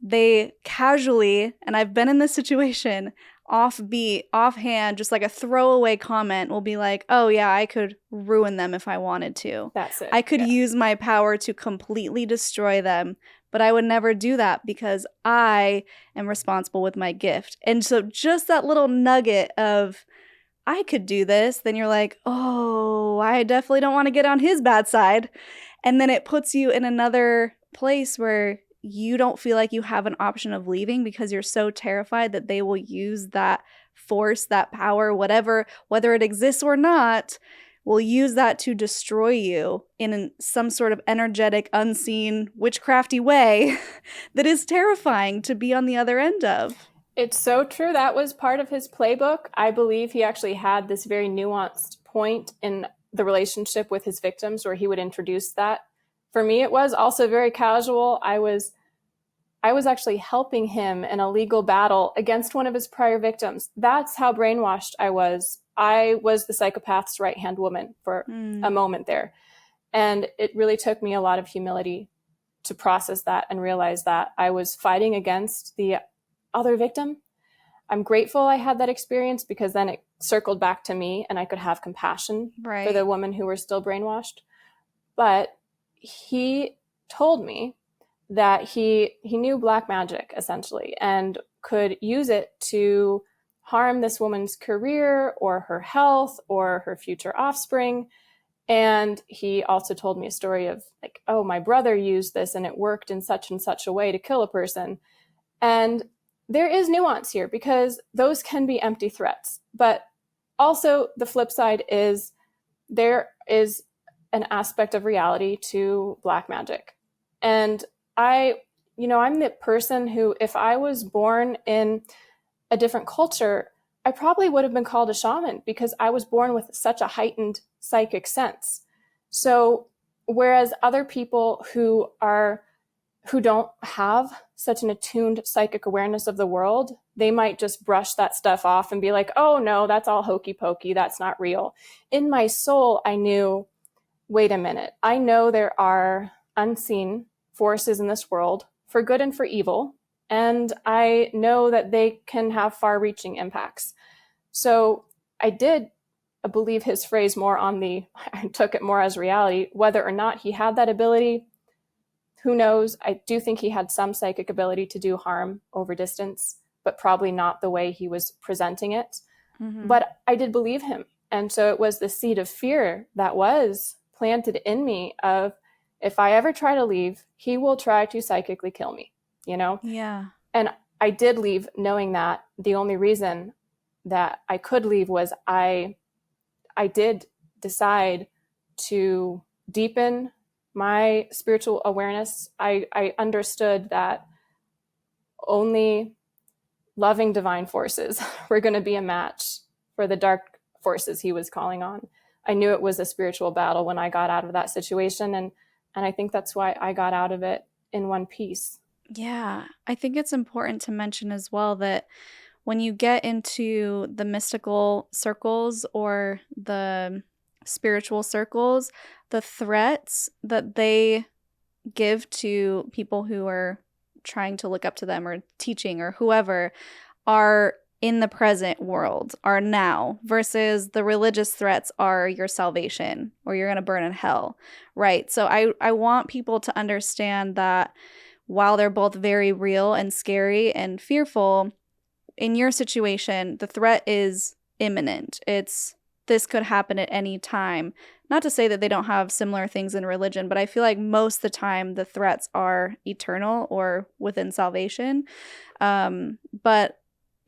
they casually, and I've been in this situation, offbeat, offhand, just like a throwaway comment will be like, oh yeah, I could ruin them if I wanted to. That's it. I could Yeah. use my power to completely destroy them, but I would never do that because I am responsible with my gift. And so just that little nugget of, I could do this, then you're like, oh, I definitely don't want to get on his bad side. And then it puts you in another place where you don't feel like you have an option of leaving, because you're so terrified that they will use that force, that power, whatever, whether it exists or not, will use that to destroy you in some sort of energetic, unseen, witchcrafty way that is terrifying to be on the other end of. It's so true. That was part of his playbook. I believe he actually had this very nuanced point in the relationship with his victims where he would introduce that. For me, it was also very casual. I was actually helping him in a legal battle against one of his prior victims. That's how brainwashed I was. I was the psychopath's right-hand woman for a moment there. And it really took me a lot of humility to process that and realize that I was fighting against the other victim. I'm grateful I had that experience, because then it circled back to me and I could have compassion for the women who were still brainwashed. But he told me that he knew black magic, essentially, and could use it to harm this woman's career or her health or her future offspring. And he also told me a story of like, oh, my brother used this and it worked in such and such a way to kill a person. And there is nuance here, because those can be empty threats. But also the flip side is there is an aspect of reality to black magic. And I'm the person who, if I was born in a different culture, I probably would have been called a shaman, because I was born with such a heightened psychic sense. So whereas other people who don't have such an attuned psychic awareness of the world, they might just brush that stuff off and be like, oh no, that's all hokey pokey, that's not real. In my soul, I knew, wait a minute, I know there are unseen forces in this world for good and for evil, and I know that they can have far-reaching impacts. So I did believe his phrase more I took it more as reality. Whether or not he had that ability, who knows? I do think he had some psychic ability to do harm over distance, but probably not the way he was presenting it. Mm-hmm. But I did believe him. And so it was the seed of fear that was planted in me of, if I ever try to leave, he will try to psychically kill me, you know? Yeah. And I did leave knowing that the only reason that I could leave was I did decide to deepen my spiritual awareness. I understood that only loving divine forces were going to be a match for the dark forces he was calling on. I knew it was a spiritual battle when I got out of that situation. And I think that's why I got out of it in one piece. Yeah. I think it's important to mention as well that when you get into the mystical circles or the spiritual circles, the threats that they give to people who are trying to look up to them or teaching or whoever are in the present world, are now, versus the religious threats are your salvation or you're going to burn in hell, right? So I want people to understand that while they're both very real and scary and fearful, in your situation, the threat is imminent. It's this could happen at any time. Not to say that they don't have similar things in religion, but I feel like most of the time the threats are eternal or within salvation. But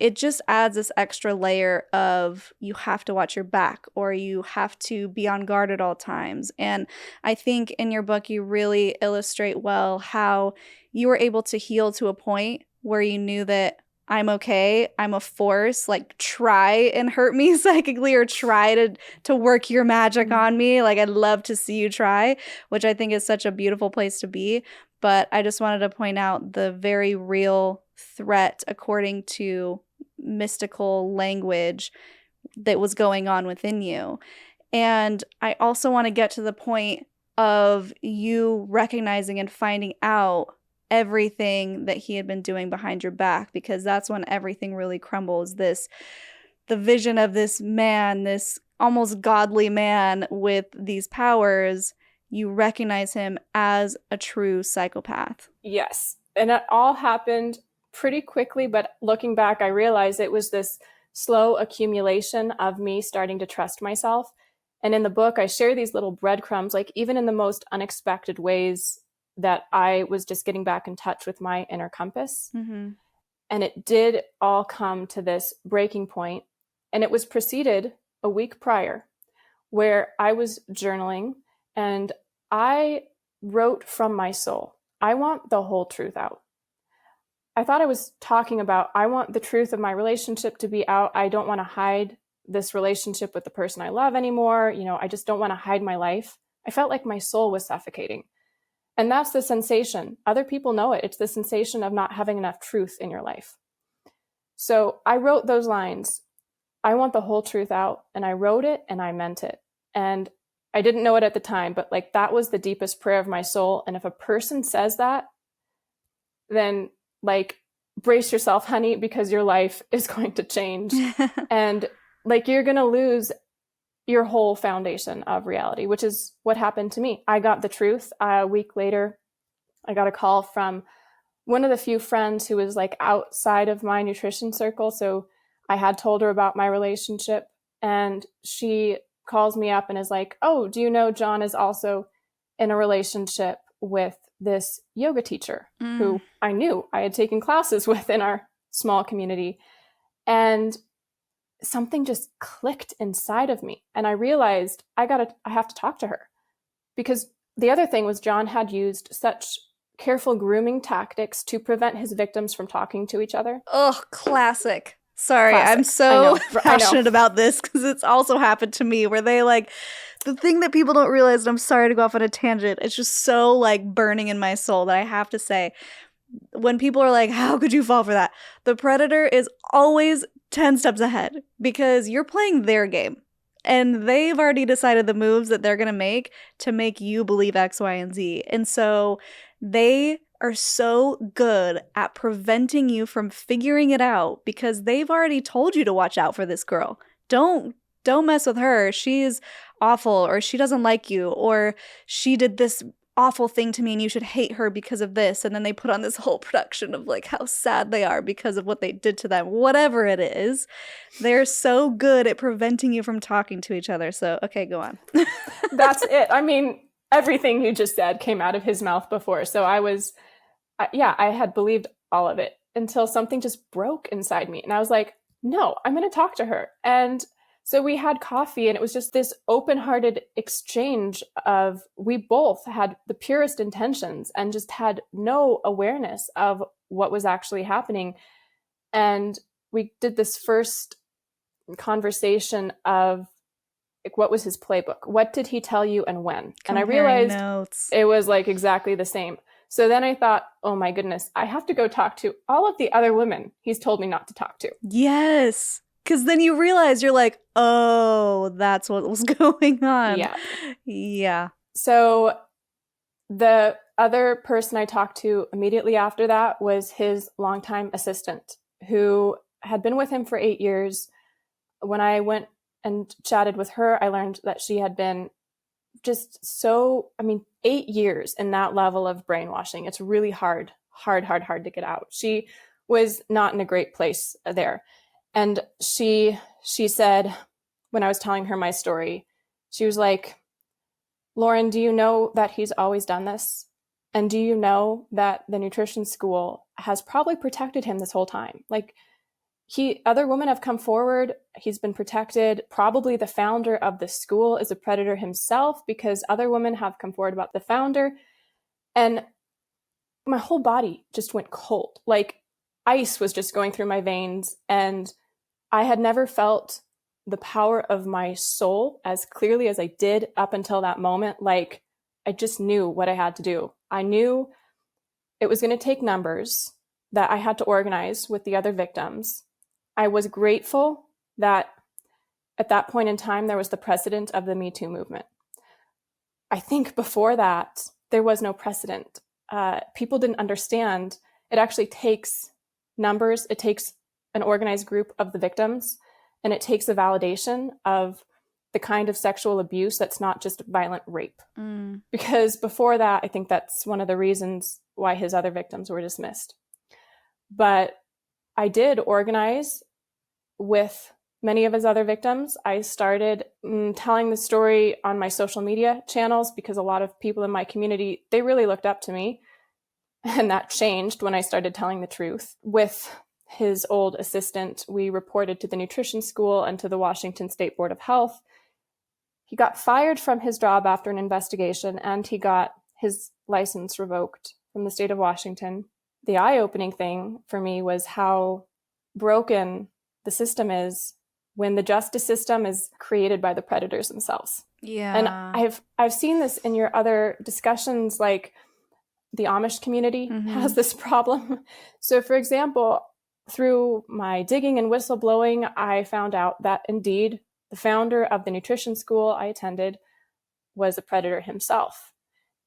it just adds this extra layer of you have to watch your back or you have to be on guard at all times. And I think in your book, you really illustrate well how you were able to heal to a point where you knew that I'm okay, I'm a force, like try and hurt me psychically or try to work your magic on me. Like I'd love to see you try, which I think is such a beautiful place to be. But I just wanted to point out the very real threat according to mystical language that was going on within you. And I also want to get to the point of you recognizing and finding out everything that he had been doing behind your back, because that's when everything really crumbles. The vision of this man, this almost godly man with these powers, you recognize him as a true psychopath. Yes. And it all happened pretty quickly, but looking back, I realized it was this slow accumulation of me starting to trust myself. And in the book, I share these little breadcrumbs, like even in the most unexpected ways, that I was just getting back in touch with my inner compass. And it did all come to this breaking point. And it was preceded a week prior where I was journaling and I wrote from my soul, I want the whole truth out. I thought I was talking about, I want the truth of my relationship to be out. I don't want to hide this relationship with the person I love anymore. You know, I just don't want to hide my life. I felt like my soul was suffocating. And that's the sensation. Other people know it. It's the sensation of not having enough truth in your life. So I wrote those lines, I want the whole truth out. And I wrote it and I meant it. And I didn't know it at the time, but like that was the deepest prayer of my soul. And if a person says that, then like, brace yourself, honey, because your life is going to change. And like, you're going to lose your whole foundation of reality, which is what happened to me. I got the truth. A week later, I got a call from one of the few friends who was like outside of my nutrition circle. So I had told her about my relationship, and she calls me up and is like, oh, do you know John is also in a relationship with this yoga teacher who I knew I had taken classes with in our small community. And something just clicked inside of me. And I realized I have to talk to her, because the other thing was John had used such careful grooming tactics to prevent his victims from talking to each other. Oh, classic. Sorry, classic. I'm so passionate about this because it's also happened to me where they like, the thing that people don't realize, and I'm sorry to go off on a tangent, it's just so like burning in my soul that I have to say, when people are like, how could you fall for that? The predator is always 10 steps ahead because you're playing their game. And they've already decided the moves that they're going to make you believe X, Y, and Z. And so they are so good at preventing you from figuring it out because they've already told you to watch out for this girl. Don't mess with her. She's awful, or she doesn't like you, or she did this awful thing to me and you should hate her because of this. And then they put on this whole production of like how sad they are because of what they did to them. Whatever it is, they're so good at preventing you from talking to each other. So, okay, go on. That's it. I mean, everything you just said came out of his mouth before. So I had believed all of it until something just broke inside me. And I was like, no, I'm going to talk to her. And so we had coffee, and it was just this open-hearted exchange of, we both had the purest intentions and just had no awareness of what was actually happening. And we did this first conversation of like, what was his playbook? What did he tell you and when? And I realized notes. It was like exactly the same. So then I thought, oh my goodness, I have to go talk to all of the other women he's told me not to talk to. Yes. Because then you realize you're like, oh, that's what was going on. Yeah. So the other person I talked to immediately after that was his longtime assistant, who had been with him for 8 years. When I went and chatted with her, I learned that she had been just 8 years in that level of brainwashing. It's really hard to get out. She was not in a great place there. And she said, when I was telling her my story, she was like, Lauren, do you know that he's always done this? And do you know that the nutrition school has probably protected him this whole time? Like, other women have come forward. He's been protected. Probably the founder of the school is a predator himself, because other women have come forward about the founder. And my whole body just went cold. Like ice was just going through my veins. And I had never felt the power of my soul as clearly as I did up until that moment. Like, I just knew what I had to do. I knew it was going to take numbers that I had to organize with the other victims. I was grateful that at that point in time, there was the precedent of the Me Too movement. I think before that, there was no precedent. People didn't understand. It actually takes numbers. It takes an organized group of the victims, and it takes a validation of the kind of sexual abuse that's not just violent rape. Because before that, I think that's one of the reasons why his other victims were dismissed. But I did organize with many of his other victims. I started telling the story on my social media channels, because a lot of people in my community, they really looked up to me. And that changed when I started telling the truth. With his old assistant, we reported to the nutrition school and to the Washington State Board of Health. He got fired from his job after an investigation, and he got his license revoked from the state of Washington. The eye-opening thing for me was how broken the system is when the justice system is created by the predators themselves. Yeah. And I've seen this in your other discussions, like the Amish community has this problem. So for example, through my digging and whistleblowing, I found out that indeed the founder of the nutrition school I attended was a predator himself.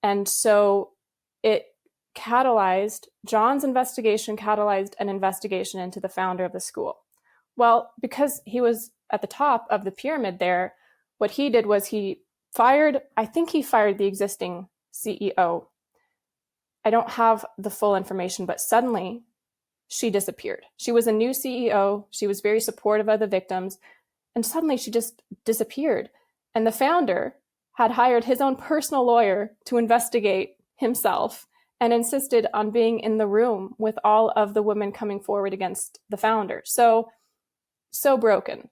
And so John's investigation catalyzed an investigation into the founder of the school. Well, because he was at the top of the pyramid there, what he did was he fired the existing CEO. I don't have the full information, but suddenly she disappeared. She was a new CEO. She was very supportive of the victims. And suddenly she just disappeared. And the founder had hired his own personal lawyer to investigate himself and insisted on being in the room with all of the women coming forward against the founder. So broken.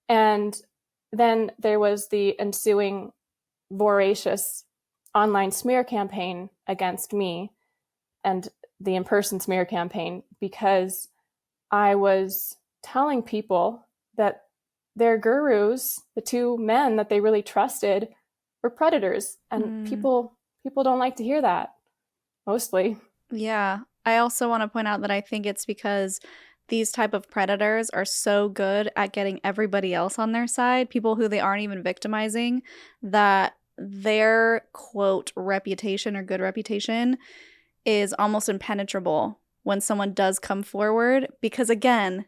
And then there was the ensuing voracious online smear campaign against me, and the in-person smear campaign, because I was telling people that their gurus, the two men that they really trusted, were predators. And people don't like to hear that, mostly. Yeah. I also want to point out that I think it's because these type of predators are so good at getting everybody else on their side, people who they aren't even victimizing, that their quote reputation or good reputation is almost impenetrable when someone does come forward, because again,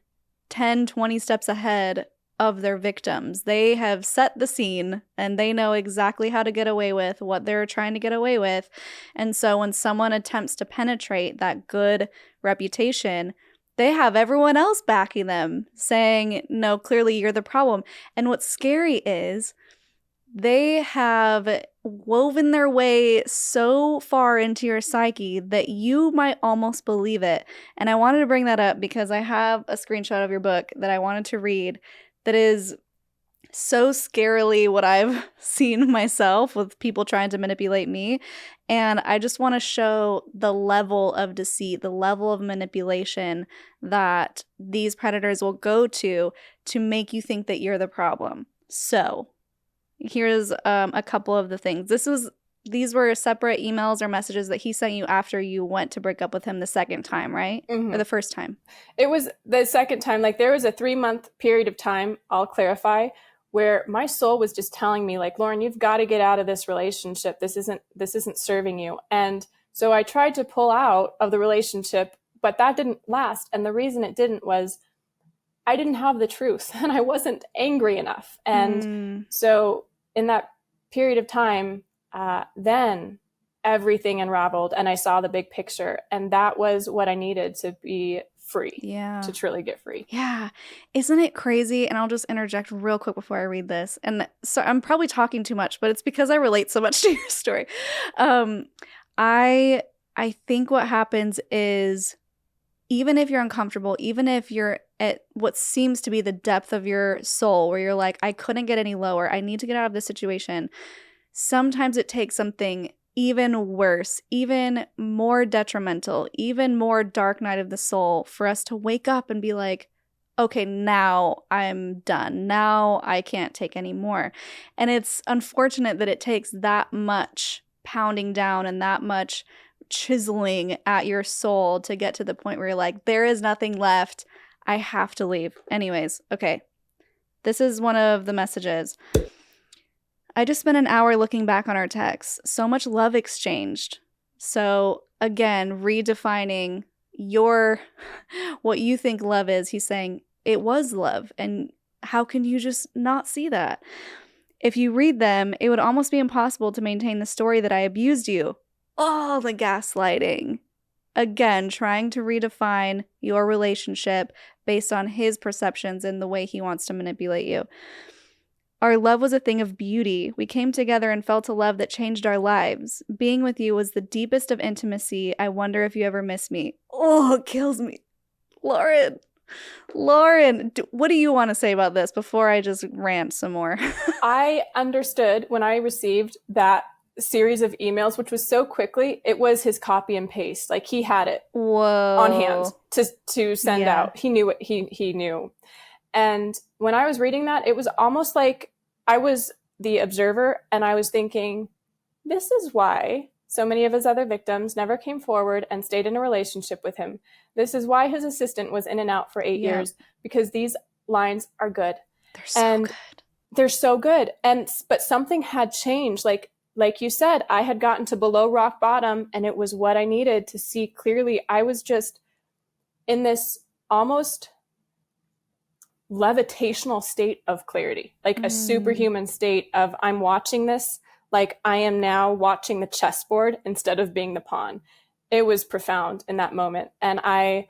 10, 20 steps ahead of their victims. They have set the scene and they know exactly how to get away with what they're trying to get away with. And so when someone attempts to penetrate that good reputation, they have everyone else backing them, saying, no, clearly you're the problem. And what's scary is they have woven their way so far into your psyche that you might almost believe it. And I wanted to bring that up because I have a screenshot of your book that I wanted to read that is so scarily what I've seen myself with people trying to manipulate me. And I just want to show the level of deceit, the level of manipulation that these predators will go to make you think that you're the problem. So here's a couple of the things. These were separate emails or messages that he sent you after you went to break up with him the second time, right? Or the first time? It was the second time. Like, there was a 3-month period of time, I'll clarify, where my soul was just telling me, like, Lauren, you've got to get out of this relationship. This isn't serving you. And so I tried to pull out of the relationship, but that didn't last. And the reason it didn't was I didn't have the truth and I wasn't angry enough. And so in that period of time, then everything unraveled and I saw the big picture. And that was what I needed to be free. Yeah. To truly get free. Yeah. Isn't it crazy? And I'll just interject real quick before I read this. And so I'm probably talking too much, but it's because I relate so much to your story. I think what happens is, even if you're uncomfortable, even if you're at what seems to be the depth of your soul, where you're like, I couldn't get any lower, I need to get out of this situation, sometimes it takes something even worse, even more detrimental, even more dark night of the soul for us to wake up and be like, okay, now I'm done. Now I can't take any more. And it's unfortunate that it takes that much pounding down and that much chiseling at your soul to get to the point where you're like, there is nothing left. I have to leave. Anyways, okay. This is one of the messages. I just spent an hour looking back on our texts. So much love exchanged. So again, redefining what you think love is. He's saying it was love. And how can you just not see that? If you read them, it would almost be impossible to maintain the story that I abused you. Oh, the gaslighting. Again, trying to redefine your relationship based on his perceptions and the way he wants to manipulate you. Our love was a thing of beauty. We came together and felt a love that changed our lives. Being with you was the deepest of intimacy. I wonder if you ever miss me. Oh, it kills me. Lauren, what do you want to say about this before I just rant some more? I understood when I received that series of emails, which was so quickly, it was his copy and paste. Like, he had it on hand to send out. He knew what he knew. And when I was reading that, it was almost like I was the observer, and I was thinking, this is why so many of his other victims never came forward and stayed in a relationship with him. This is why his assistant was in and out for 8 years, because these lines are good. They're so good. But something had changed. Like you said, I had gotten to below rock bottom, and it was what I needed to see clearly. I was just in this almost levitational state of clarity, like a superhuman state of, I'm watching this like I am now watching the chessboard instead of being the pawn. It was profound in that moment. And I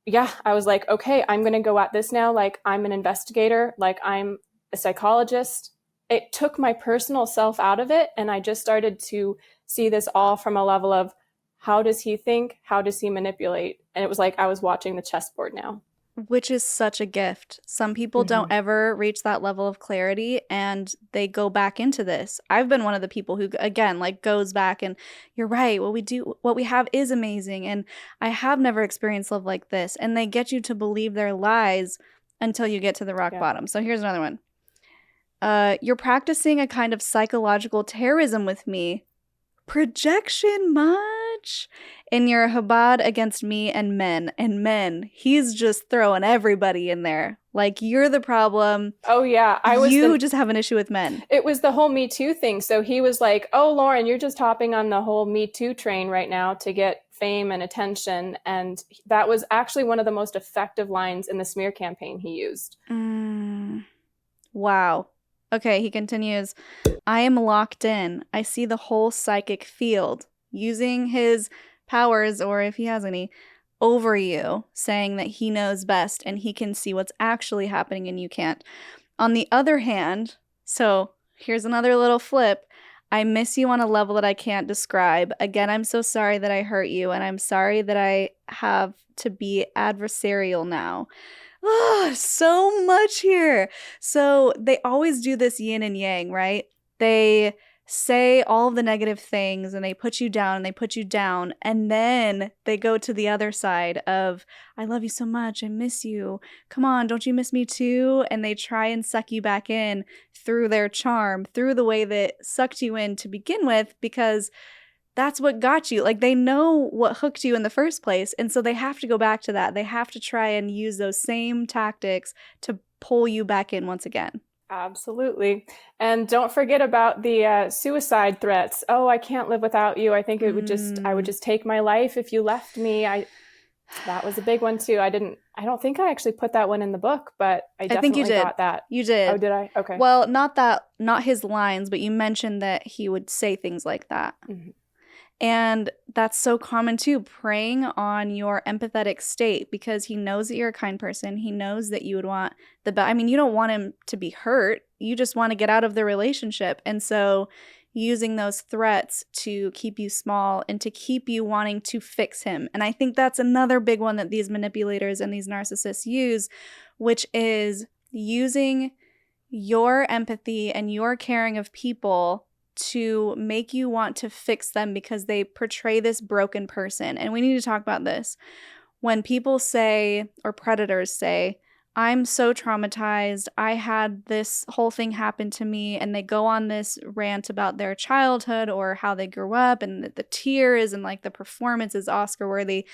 was like, okay, I'm going to go at this now like I'm an investigator, like I'm a psychologist. It took my personal self out of it, and I just started to see this all from a level of, how does he think? How does he manipulate? And it was like I was watching the chessboard now. Which is such a gift. Some people don't ever reach that level of clarity, and they go back into this. I've been one of the people who, again, like, goes back and, you're right, what we have is amazing, and I have never experienced love like this. And they get you to believe their lies until you get to the rock bottom. So here's another one. You're practicing a kind of psychological terrorism with me. Projection much? In your Chabad against me and men. He's just throwing everybody in there. Like, you're the problem. Oh, yeah. You just have an issue with men. It was the whole Me Too thing. So he was like, oh, Lauren, you're just hopping on the whole Me Too train right now to get fame and attention. And that was actually one of the most effective lines in the smear campaign he used. Wow. Okay, he continues, I am locked in. I see the whole psychic field, using his powers, or if he has any, over you, saying that he knows best and he can see what's actually happening and you can't. On the other hand, so here's another little flip. I miss you on a level that I can't describe. Again, I'm so sorry that I hurt you, and I'm sorry that I have to be adversarial now. Oh, so much here. So they always do this yin and yang, right? They say all of the negative things, and they put you down and they put you down. And then they go to the other side of, I love you so much. I miss you. Come on, don't you miss me too? And they try and suck you back in through their charm, through the way that sucked you in to begin with, because that's what got you. Like, they know what hooked you in the first place. And so they have to go back to that. They have to try and use those same tactics to pull you back in once again. Absolutely. And don't forget about the suicide threats. Oh, I can't live without you. I think I would just take my life if you left me. That was a big one too. I don't think I actually put that one in the book, but I definitely think you did. got that. You did. Oh, did I? Okay. Well, not his lines, but you mentioned that he would say things like that. And that's so common too, preying on your empathetic state, because he knows that you're a kind person. He knows that you would want the best. I mean, you don't want him to be hurt. You just want to get out of the relationship. And so using those threats to keep you small and to keep you wanting to fix him. And I think that's another big one that these manipulators and these narcissists use, which is using your empathy and your caring of people to make you want to fix them because they portray this broken person. And we need to talk about this. When people say, or predators say, I'm so traumatized, I had this whole thing happen to me, and they go on this rant about their childhood or how they grew up, and the tears and like the performance is Oscar worthy.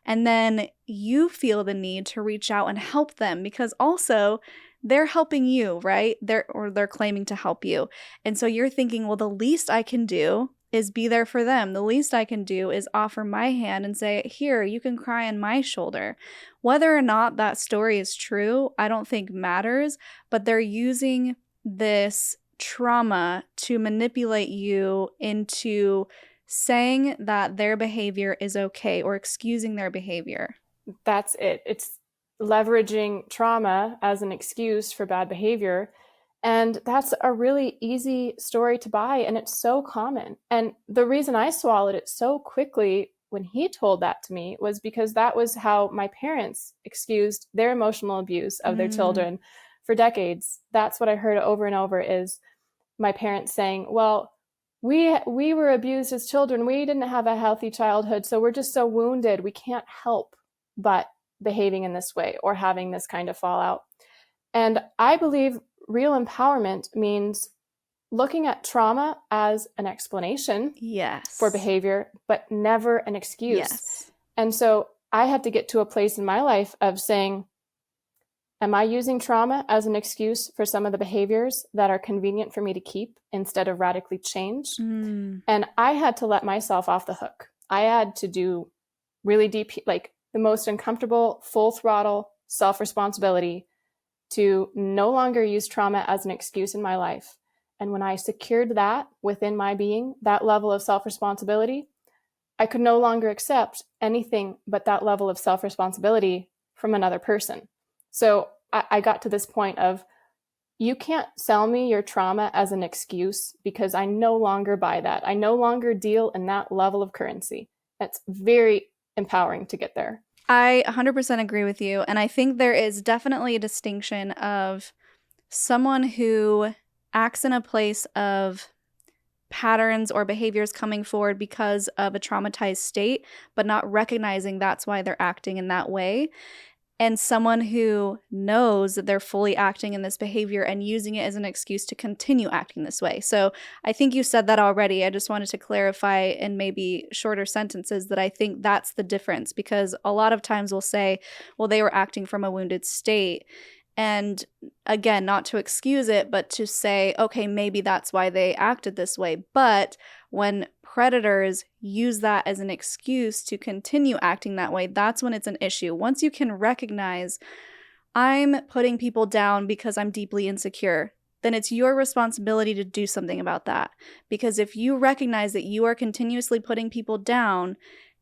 And then you feel the need to reach out and help them because also they're helping you, right? They're claiming to help you. And so you're thinking, well, the least I can do is be there for them. The least I can do is offer my hand and say, here, you can cry on my shoulder. Whether or not that story is true, I don't think matters, but they're using this trauma to manipulate you into saying that their behavior is okay or excusing their behavior. That's it. It's leveraging trauma as an excuse for bad behavior. And that's a really easy story to buy. And it's so common. And the reason I swallowed it so quickly when he told that to me was because that was how my parents excused their emotional abuse of their children for decades. That's what I heard over and over is my parents saying, well, we were abused as children. We didn't have a healthy childhood. So we're just so wounded. We can't help but behaving in this way or having this kind of fallout. And I believe real empowerment means looking at trauma as an explanation for behavior, but never an excuse. Yes. And so I had to get to a place in my life of saying, am I using trauma as an excuse for some of the behaviors that are convenient for me to keep instead of radically change? And I had to let myself off the hook. I had to do really deep, like the most uncomfortable, full throttle self-responsibility to no longer use trauma as an excuse in my life. And when I secured that within my being, that level of self-responsibility, I could no longer accept anything but that level of self-responsibility from another person. So I got to this point of, you can't sell me your trauma as an excuse because I no longer buy that. I no longer deal in that level of currency. That's very empowering to get there. I 100% agree with you. And I think there is definitely a distinction of someone who acts in a place of patterns or behaviors coming forward because of a traumatized state, but not recognizing that's why they're acting in that way. And someone who knows that they're fully acting in this behavior and using it as an excuse to continue acting this way. So I think you said that already. I just wanted to clarify in maybe shorter sentences that I think that's the difference, because a lot of times we'll say, well, they were acting from a wounded state. And again, not to excuse it, but to say, okay, maybe that's why they acted this way. But when predators use that as an excuse to continue acting that way, that's when it's an issue. Once you can recognize, I'm putting people down because I'm deeply insecure, then it's your responsibility to do something about that. Because if you recognize that you are continuously putting people down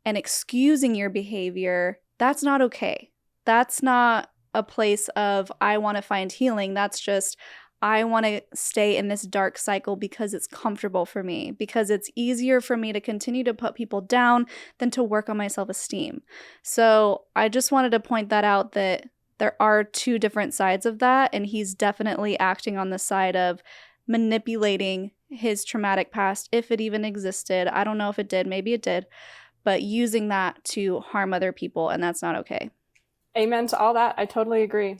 and excusing your behavior, that's not okay. That's not a place of, I want to find healing. That's just, I want to stay in this dark cycle because it's comfortable for me, because it's easier for me to continue to put people down than to work on my self-esteem. So I just wanted to point that out, that there are two different sides of that, and he's definitely acting on the side of manipulating his traumatic past, if it even existed. I don't know if it did, maybe it did, but using that to harm other people, and that's not okay. Amen to all that. I totally agree.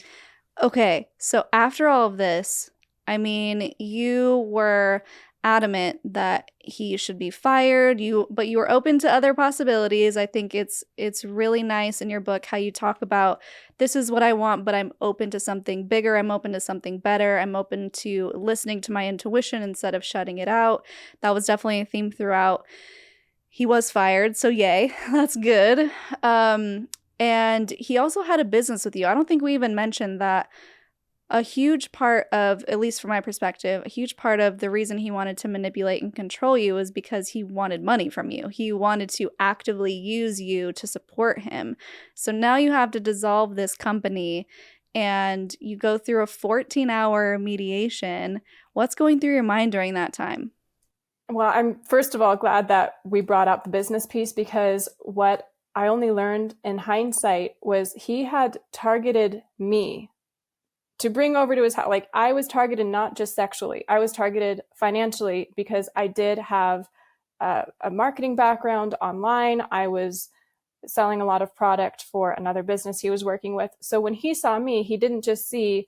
Okay, so after all of this, I mean, you were adamant that he should be fired, but you were open to other possibilities. I think it's really nice in your book how you talk about, this is what I want, but I'm open to something bigger. I'm open to something better. I'm open to listening to my intuition instead of shutting it out. That was definitely a theme throughout. He was fired, so yay, that's good. And he also had a business with you. I don't think we even mentioned that a huge part of, at least from my perspective, a huge part of the reason he wanted to manipulate and control you is because he wanted money from you. He wanted to actively use you to support him. So now you have to dissolve this company and you go through a 14-hour mediation. What's going through your mind during that time? Well, I'm first of all glad that we brought up the business piece, because what I only learned in hindsight was he had targeted me to bring over to his house. Like, I was targeted not just sexually, I was targeted financially, because I did have a marketing background online. I was selling a lot of product for another business he was working with. So when he saw me, he didn't just see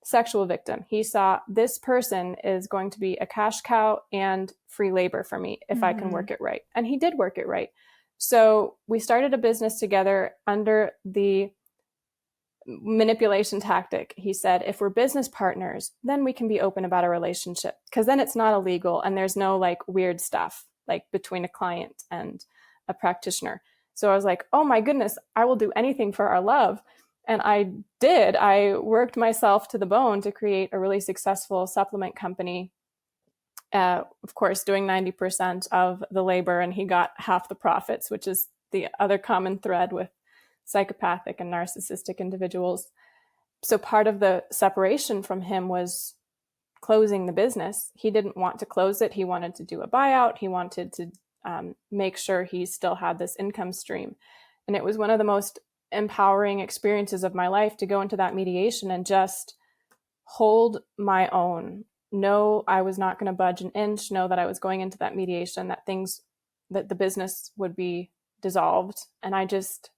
sexual victim. He saw this person is going to be a cash cow and free labor for me if I can work it right. And he did work it right. So we started a business together under the manipulation tactic. He said, if we're business partners, then we can be open about a relationship, because then it's not illegal and there's no like weird stuff like between a client and a practitioner. So I was like, oh my goodness, I will do anything for our love. And I did. I worked myself to the bone to create a really successful supplement company. Of course, doing 90% of the labor, and he got half the profits, which is the other common thread with psychopathic and narcissistic individuals. So part of the separation from him was closing the business. He didn't want to close it. He wanted to do a buyout. He wanted to make sure he still had this income stream. And it was one of the most empowering experiences of my life to go into that mediation and just hold my own. Know I was not going to budge an inch. Know that I was going into that mediation, that the business would be dissolved. And I just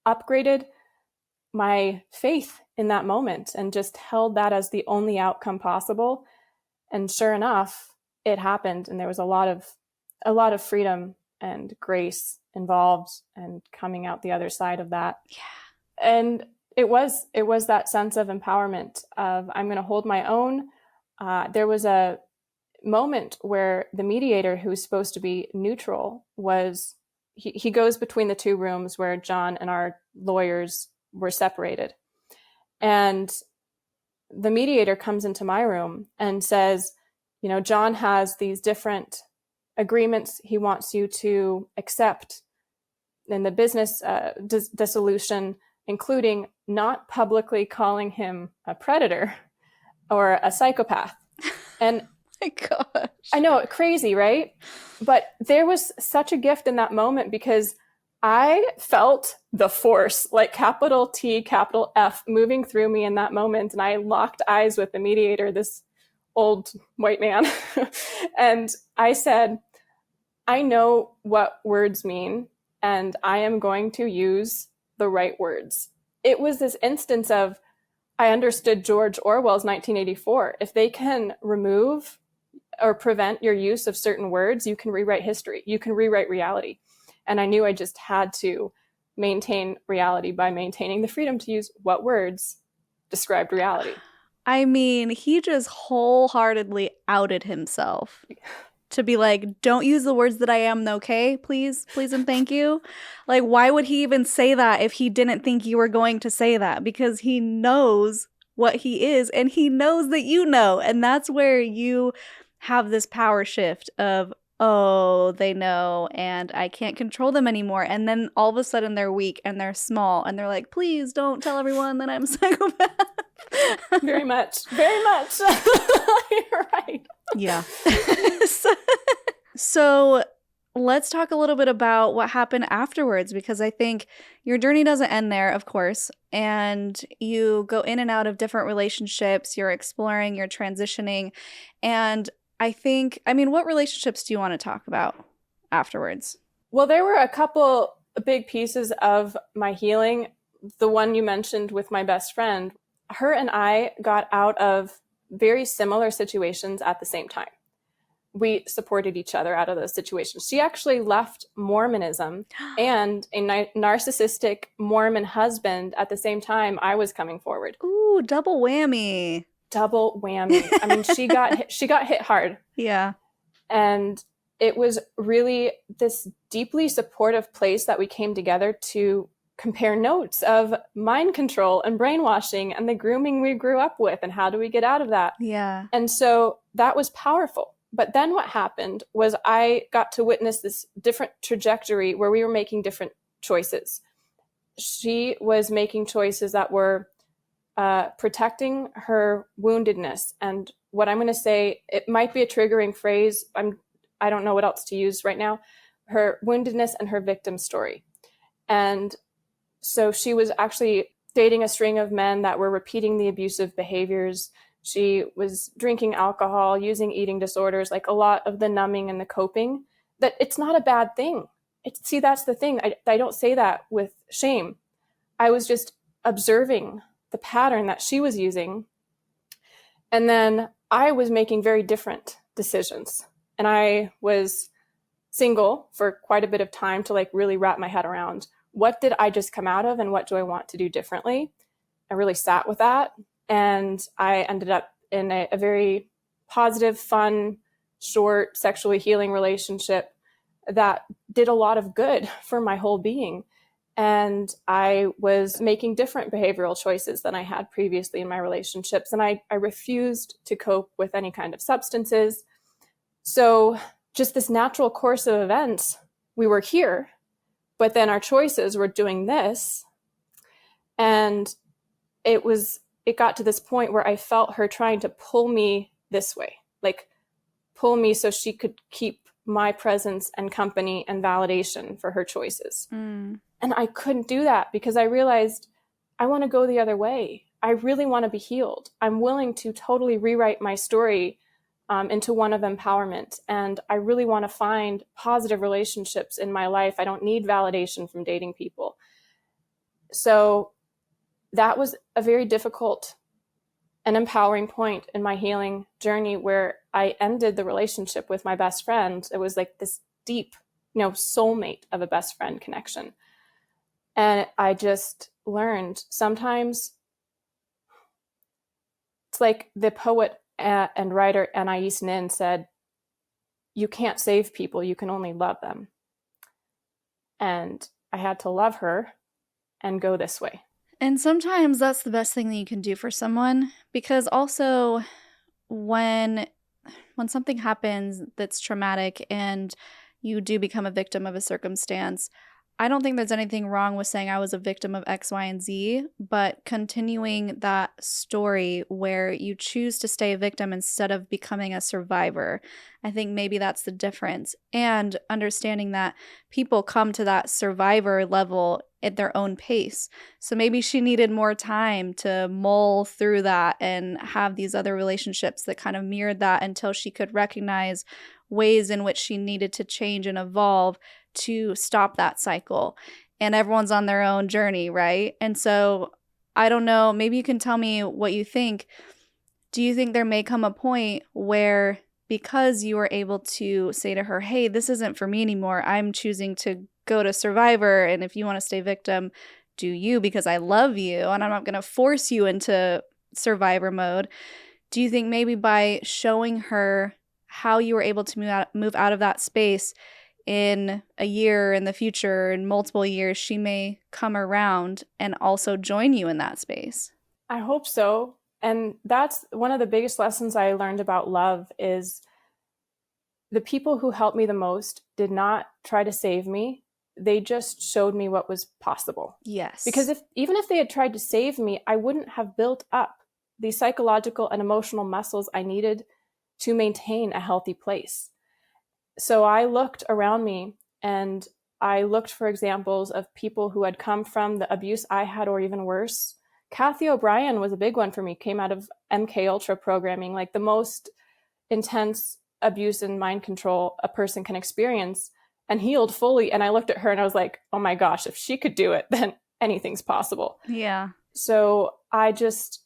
upgraded my faith in that moment and just held that as the only outcome possible. And sure enough, it happened. And there was a lot of freedom and grace involved and coming out the other side of that. Yeah. And it was that sense of empowerment of, I'm going to hold my own. There was a moment where the mediator, who's supposed to be neutral, he goes between the two rooms where John and our lawyers were separated. And the mediator comes into my room and says, John has these different agreements he wants you to accept in the business dissolution, including not publicly calling him a predator or a psychopath. And my gosh. I know, crazy, right? But there was such a gift in that moment, because I felt the force, like capital T, capital F, moving through me in that moment. And I locked eyes with the mediator, this old white man. And I said, I know what words mean, and I am going to use the right words. It was this instance of, I understood George Orwell's 1984. If they can remove or prevent your use of certain words, you can rewrite history. You can rewrite reality. And I knew I just had to maintain reality by maintaining the freedom to use what words described reality. I mean, he just wholeheartedly outed himself to be like, don't use the words that I am, okay? Please and thank you. Like, why would he even say that if he didn't think you were going to say that? Because he knows what he is, and he knows that you know. And that's where you have this power shift of, oh, they know and I can't control them anymore. And then all of a sudden they're weak and they're small and they're like, please don't tell everyone that I'm a psychopath. Very much. You're right. Yeah. So let's talk a little bit about what happened afterwards, because I think your journey doesn't end there, of course, and you go in and out of different relationships, you're exploring, you're transitioning, and what relationships do you want to talk about afterwards? Well, there were a couple big pieces of my healing. The one you mentioned with my best friend, her and I got out of very similar situations at the same time. We supported each other out of those situations. She actually left Mormonism and a narcissistic Mormon husband at the same time I was coming forward. Ooh, double whammy. Double whammy. I mean, she got hit hard. Yeah. And it was really this deeply supportive place that we came together to compare notes of mind control and brainwashing and the grooming we grew up with and how do we get out of that. Yeah. And so that was powerful. But then what happened was I got to witness this different trajectory where we were making different choices. She was making choices that were protecting her woundedness. And what I'm going to say, it might be a triggering phrase. I don't know what else to use right now. Her woundedness and her victim story. And so she was actually dating a string of men that were repeating the abusive behaviors. She was drinking alcohol, using eating disorders, like a lot of the numbing and the coping, that it's not a bad thing. See, that's the thing. I don't say that with shame. I was just observing the pattern that she was using. And then I was making very different decisions. And I was single for quite a bit of time to like really wrap my head around what did I just come out of and what do I want to do differently? I really sat with that. And I ended up in a very positive, fun, short, sexually healing relationship that did a lot of good for my whole being. And I was making different behavioral choices than I had previously in my relationships. And I refused to cope with any kind of substances. So just this natural course of events, we were here, but then our choices were doing this. And it got to this point where I felt her trying to pull me this way, like pull me so she could keep my presence and company and validation for her choices. And I couldn't do that because I realized I want to go the other way. I really want to be healed. I'm willing to totally rewrite my story into one of empowerment. And I really want to find positive relationships in my life. I don't need validation from dating people. So that was a very difficult and empowering point in my healing journey where I ended the relationship with my best friend. It was like this deep, soulmate of a best friend connection. And I just learned sometimes it's like the poet and writer Anais Nin said, you can't save people, you can only love them. And I had to love her and go this way. And sometimes that's the best thing that you can do for someone, because also when something happens that's traumatic and you do become a victim of a circumstance, I don't think there's anything wrong with saying I was a victim of X, Y, and Z, but continuing that story where you choose to stay a victim instead of becoming a survivor. I think maybe that's the difference. And understanding that people come to that survivor level at their own pace. So maybe she needed more time to mull through that and have these other relationships that kind of mirrored that until she could recognize ways in which she needed to change and evolve to stop that cycle. And everyone's on their own journey, right? And so I don't know, maybe you can tell me what you think. Do you think there may come a point where, because you were able to say to her, hey, this isn't for me anymore, I'm choosing to go to survivor, and if you want to stay victim, do you, because I love you and I'm not going to force you into survivor mode. Do you think maybe by showing her how you were able to move out of that space in a year, in the future, in multiple years, she may come around and also join you in that space? I hope so. And that's one of the biggest lessons I learned about love is the people who helped me the most did not try to save me. They just showed me what was possible. Yes. Because even if they had tried to save me, I wouldn't have built up the psychological and emotional muscles I needed to maintain a healthy place. So I looked around me and I looked for examples of people who had come from the abuse I had or even worse. Kathy O'Brien was a big one for me, came out of MK Ultra programming, like the most intense abuse and mind control a person can experience, and healed fully. And I looked at her and I was like, oh my gosh, if she could do it, then anything's possible. Yeah. So I just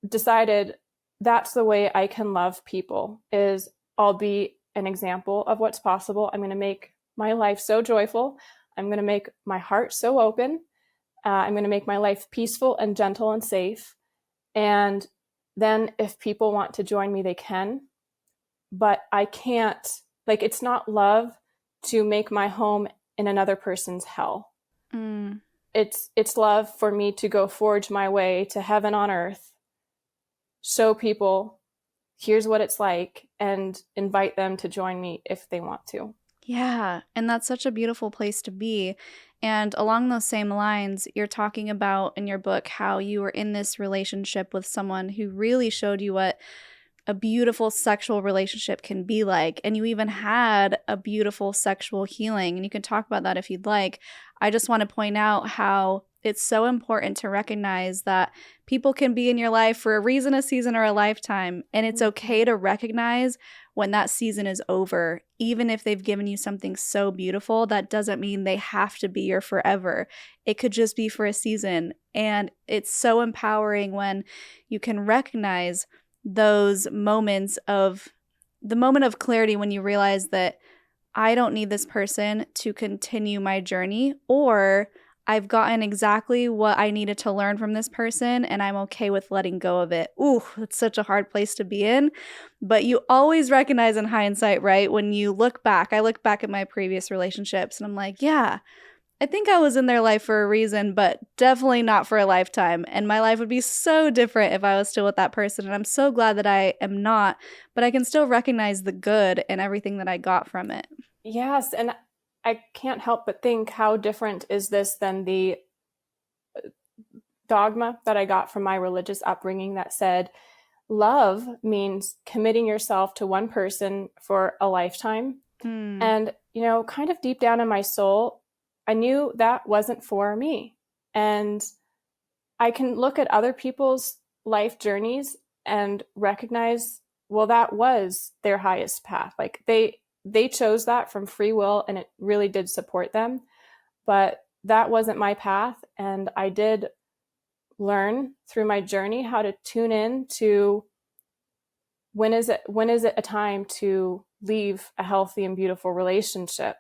decided that's the way I can love people, is I'll be an example of what's possible. I'm going to make my life so joyful. I'm going to make my heart so open. I'm going to make my life peaceful and gentle and safe. And then if people want to join me, they can. But I can't, like, it's not love to make my home in another person's hell. it's love for me to go forge my way to heaven on earth, show people here's what it's like, and invite them to join me if they want to. Yeah, and that's such a beautiful place to be. And along those same lines, you're talking about in your book how you were in this relationship with someone who really showed you what a beautiful sexual relationship can be like. And you even had a beautiful sexual healing. And you can talk about that if you'd like. I just want to point out how it's so important to recognize that people can be in your life for a reason, a season, or a lifetime. And it's okay to recognize when that season is over. Even if they've given you something so beautiful, that doesn't mean they have to be your forever. It could just be for a season. And it's so empowering when you can recognize those moments of the moment of clarity when you realize that I don't need this person to continue my journey, or I've gotten exactly what I needed to learn from this person and I'm okay with letting go of it. Ooh, it's such a hard place to be in. But you always recognize in hindsight, right? When you look back, I look back at my previous relationships and I'm like, yeah, I think I was in their life for a reason, but definitely not for a lifetime. And my life would be so different if I was still with that person. And I'm so glad that I am not, but I can still recognize the good and everything that I got from it. Yes, and I can't help but think, how different is this than the dogma that I got from my religious upbringing that said love means committing yourself to one person for a lifetime. And, kind of deep down in my soul, I knew that wasn't for me. And I can look at other people's life journeys and recognize, well, that was their highest path. Like they chose that from free will, and it really did support them. But that wasn't my path. And I did learn through my journey how to tune in to when is it a time to leave a healthy and beautiful relationship,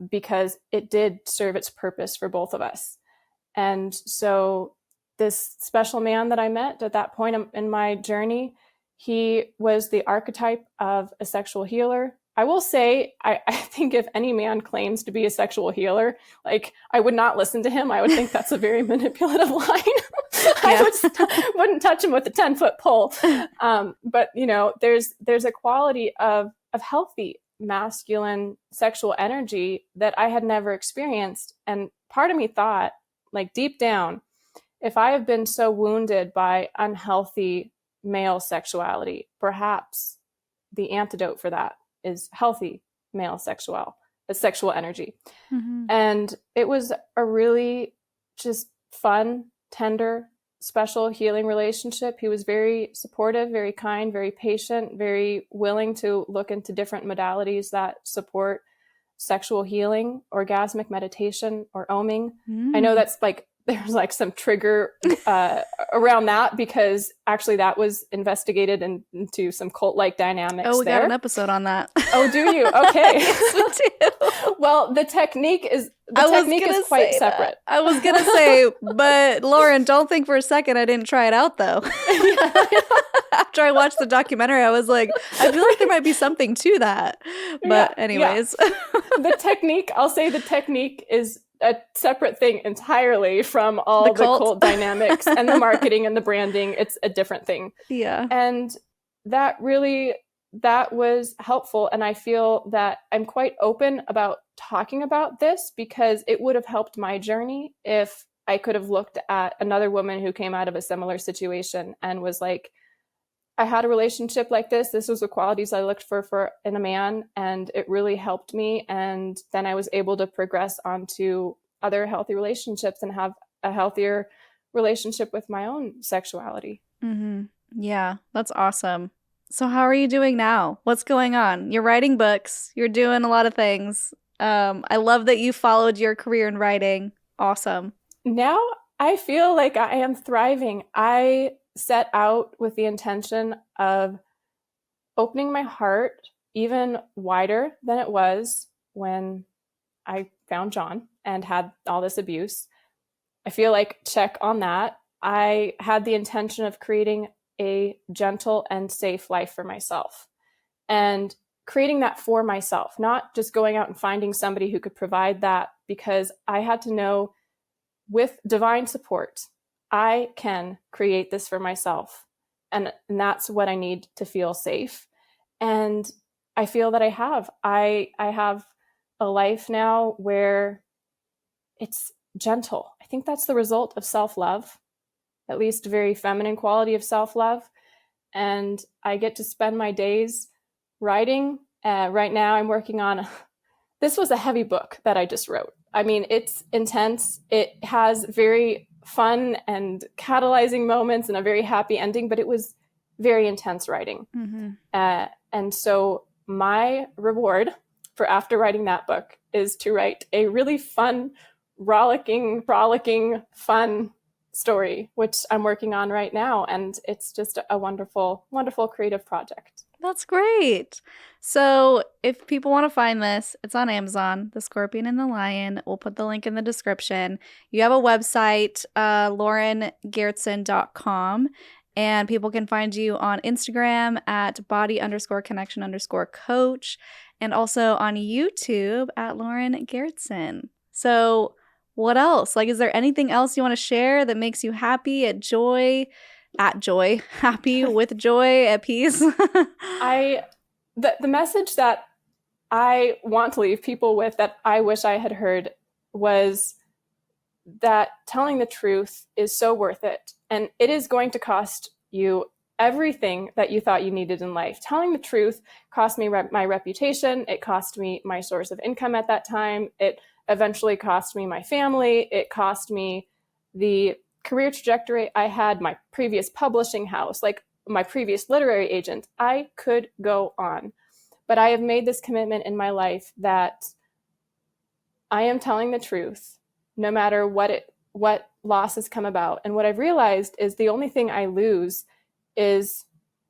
because it did serve its purpose for both of us. And so this special man that I met at that point in my journey, he was the archetype of a sexual healer. I will say, I think if any man claims to be a sexual healer, like, I would not listen to him. I would think that's a very manipulative line. I wouldn't touch him with a 10-foot pole. But there's a quality of healthy masculine sexual energy that I had never experienced. And part of me thought, like, deep down, if I have been so wounded by unhealthy male sexuality, perhaps the antidote for that is healthy male sexual energy. Mm-hmm. And it was a really just fun, tender, special healing relationship. He was very supportive, very kind, very patient, very willing to look into different modalities that support sexual healing, orgasmic meditation, or oming. I know that's like, there's like some trigger around that, because actually that was investigated into some cult-like dynamics. Oh, we got an episode on that. Oh, do you? Okay. Yes, we do. Well, the technique is quite separate. I was going to say, but Lauren, don't think for a second I didn't try it out, though. After I watched the documentary, I was like, I feel like there might be something to that. But anyways. I'll say the technique is a separate thing entirely from all the cult dynamics and the marketing and the branding. It's a different thing. Yeah. And that was helpful. And I feel that I'm quite open about talking about this, because it would have helped my journey if I could have looked at another woman who came out of a similar situation and was like, I had a relationship like this. This was the qualities I looked for in a man, and it really helped me. And then I was able to progress onto other healthy relationships and have a healthier relationship with my own sexuality. Mm-hmm. Yeah, that's awesome. So how are you doing now? What's going on? You're writing books. You're doing a lot of things. I love that you followed your career in writing. Awesome. Now I feel like I am thriving. I set out with the intention of opening my heart even wider than it was when I found John and had all this abuse. I feel like, check on that. I had the intention of creating a gentle and safe life for myself, and creating that for myself, not just going out and finding somebody who could provide that, because I had to know with divine support, I can create this for myself. And that's what I need to feel safe. And I feel that I have. I have a life now where it's gentle. I think that's the result of self-love, at least a very feminine quality of self-love. And I get to spend my days writing. Right now I'm working on, this was a heavy book that I just wrote. I mean, it's intense. It has very fun and catalyzing moments and a very happy ending, but it was very intense writing. And so my reward for after writing that book is to write a really fun, rollicking, fun story, which I'm working on right now. And it's just a wonderful, wonderful creative project. That's great. So if people want to find this, it's on Amazon, The Scorpion and the Lion. We'll put the link in the description. You have a website, laurengerritsen.com, and people can find you on Instagram at body_connection_coach, and also on YouTube at Lauren Gerritsen. So what else? Like, is there anything else you want to share that makes you happy, happy with joy, at peace? The message that I want to leave people with, that I wish I had heard, was that telling the truth is so worth it. And it is going to cost you everything that you thought you needed in life. Telling the truth cost me my reputation. It cost me my source of income at that time. It eventually cost me my family. It cost me the career trajectory I had, my previous publishing house, like my previous literary agent. I could go on. But I have made this commitment in my life that I am telling the truth no matter what losses come about. And what I've realized is the only thing I lose is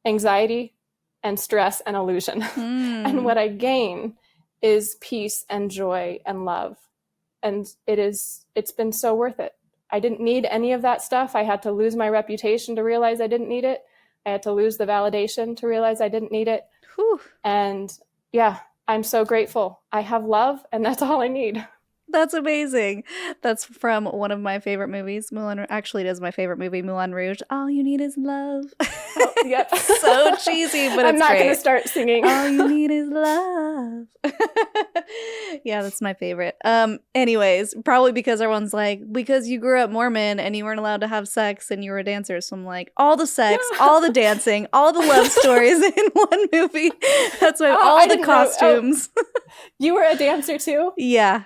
anxiety and stress and illusion. And what I gain is peace and joy and love. And it's been so worth it. I didn't need any of that stuff. I had to lose my reputation to realize I didn't need it. I had to lose the validation to realize I didn't need it. Whew. And yeah, I'm so grateful. I have love, and that's all I need. That's amazing. That's from one of my favorite movies. Actually, it is my favorite movie, Moulin Rouge. All you need is love. Oh, yep. So cheesy, but I'm it's not great. going to start singing. All you need is love. Yeah, that's my favorite. Anyways, probably because everyone's like, because you grew up Mormon and you weren't allowed to have sex and you were a dancer. So I'm like, all the sex, all the dancing, all the love stories in one movie. That's why all the costumes. You were a dancer too? Yeah.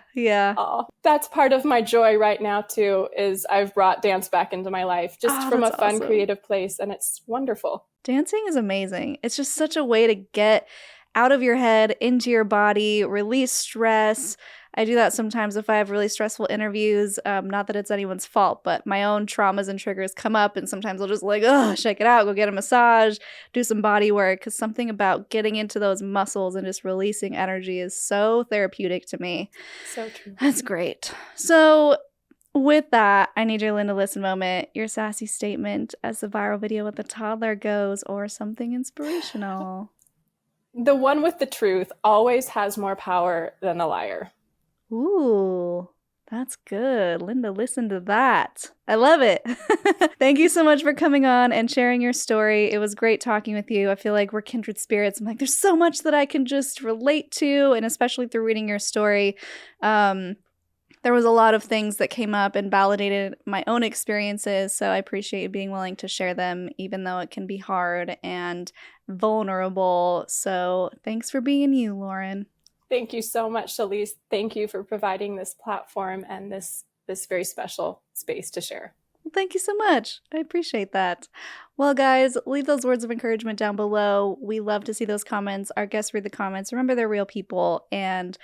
Oh, that's part of my joy right now too, is I've brought dance back into my life just from a fun, awesome, creative place, and it's wonderful. Dancing is amazing. It's just such a way to get out of your head, into your body, release stress. I do that sometimes if I have really stressful interviews. Not that it's anyone's fault, but my own traumas and triggers come up, and sometimes I'll just shake it out, go get a massage, do some body work, because something about getting into those muscles and just releasing energy is so therapeutic to me. So true. That's great. So with that, I need your Linda Listen moment, your sassy statement as the viral video with the toddler goes, or something inspirational. The one with the truth always has more power than the liar. Ooh, that's good. Linda, listen to that. I love it. Thank you so much for coming on and sharing your story. It was great talking with you. I feel like we're kindred spirits. I'm like, there's so much that I can just relate to, and especially through reading your story. There was a lot of things that came up and validated my own experiences, so I appreciate you being willing to share them, even though it can be hard and vulnerable. So thanks for being you, Lauren. Thank you so much, Shalise. Thank you for providing this platform and this very special space to share. Thank you so much. I appreciate that. Well, guys, leave those words of encouragement down below. We love to see those comments. Our guests read the comments. Remember, they're real people, and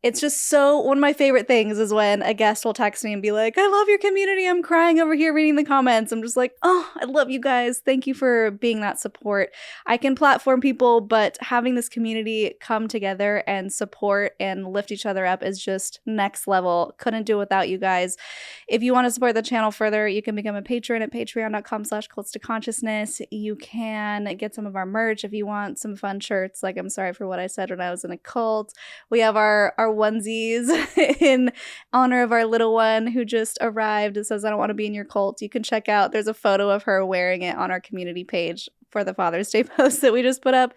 it's just so, one of my favorite things is when a guest will text me and be like, I love your community. I'm crying over here reading the comments. I'm just like, oh, I love you guys. Thank you for being that support. I can platform people, but having this community come together and support and lift each other up is just next level. Couldn't do it without you guys. If you want to support the channel further, you can become a patron at patreon.com/cults2consciousness. You can get some of our merch if you want some fun shirts, like I'm sorry for what I said when I was in a cult. We have our onesies in honor of our little one who just arrived and says, I don't want to be in your cult. You can check out, there's a photo of her wearing it on our community page for the Father's Day post that we just put up.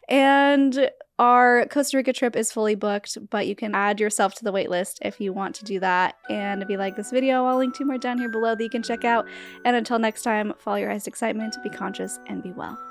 And our Costa Rica trip is fully booked, but you can add yourself to the wait list if you want to do that. And if you like this video, I'll link 2 more down here below that you can check out. And until next time, follow your highest excitement, be conscious, and be well.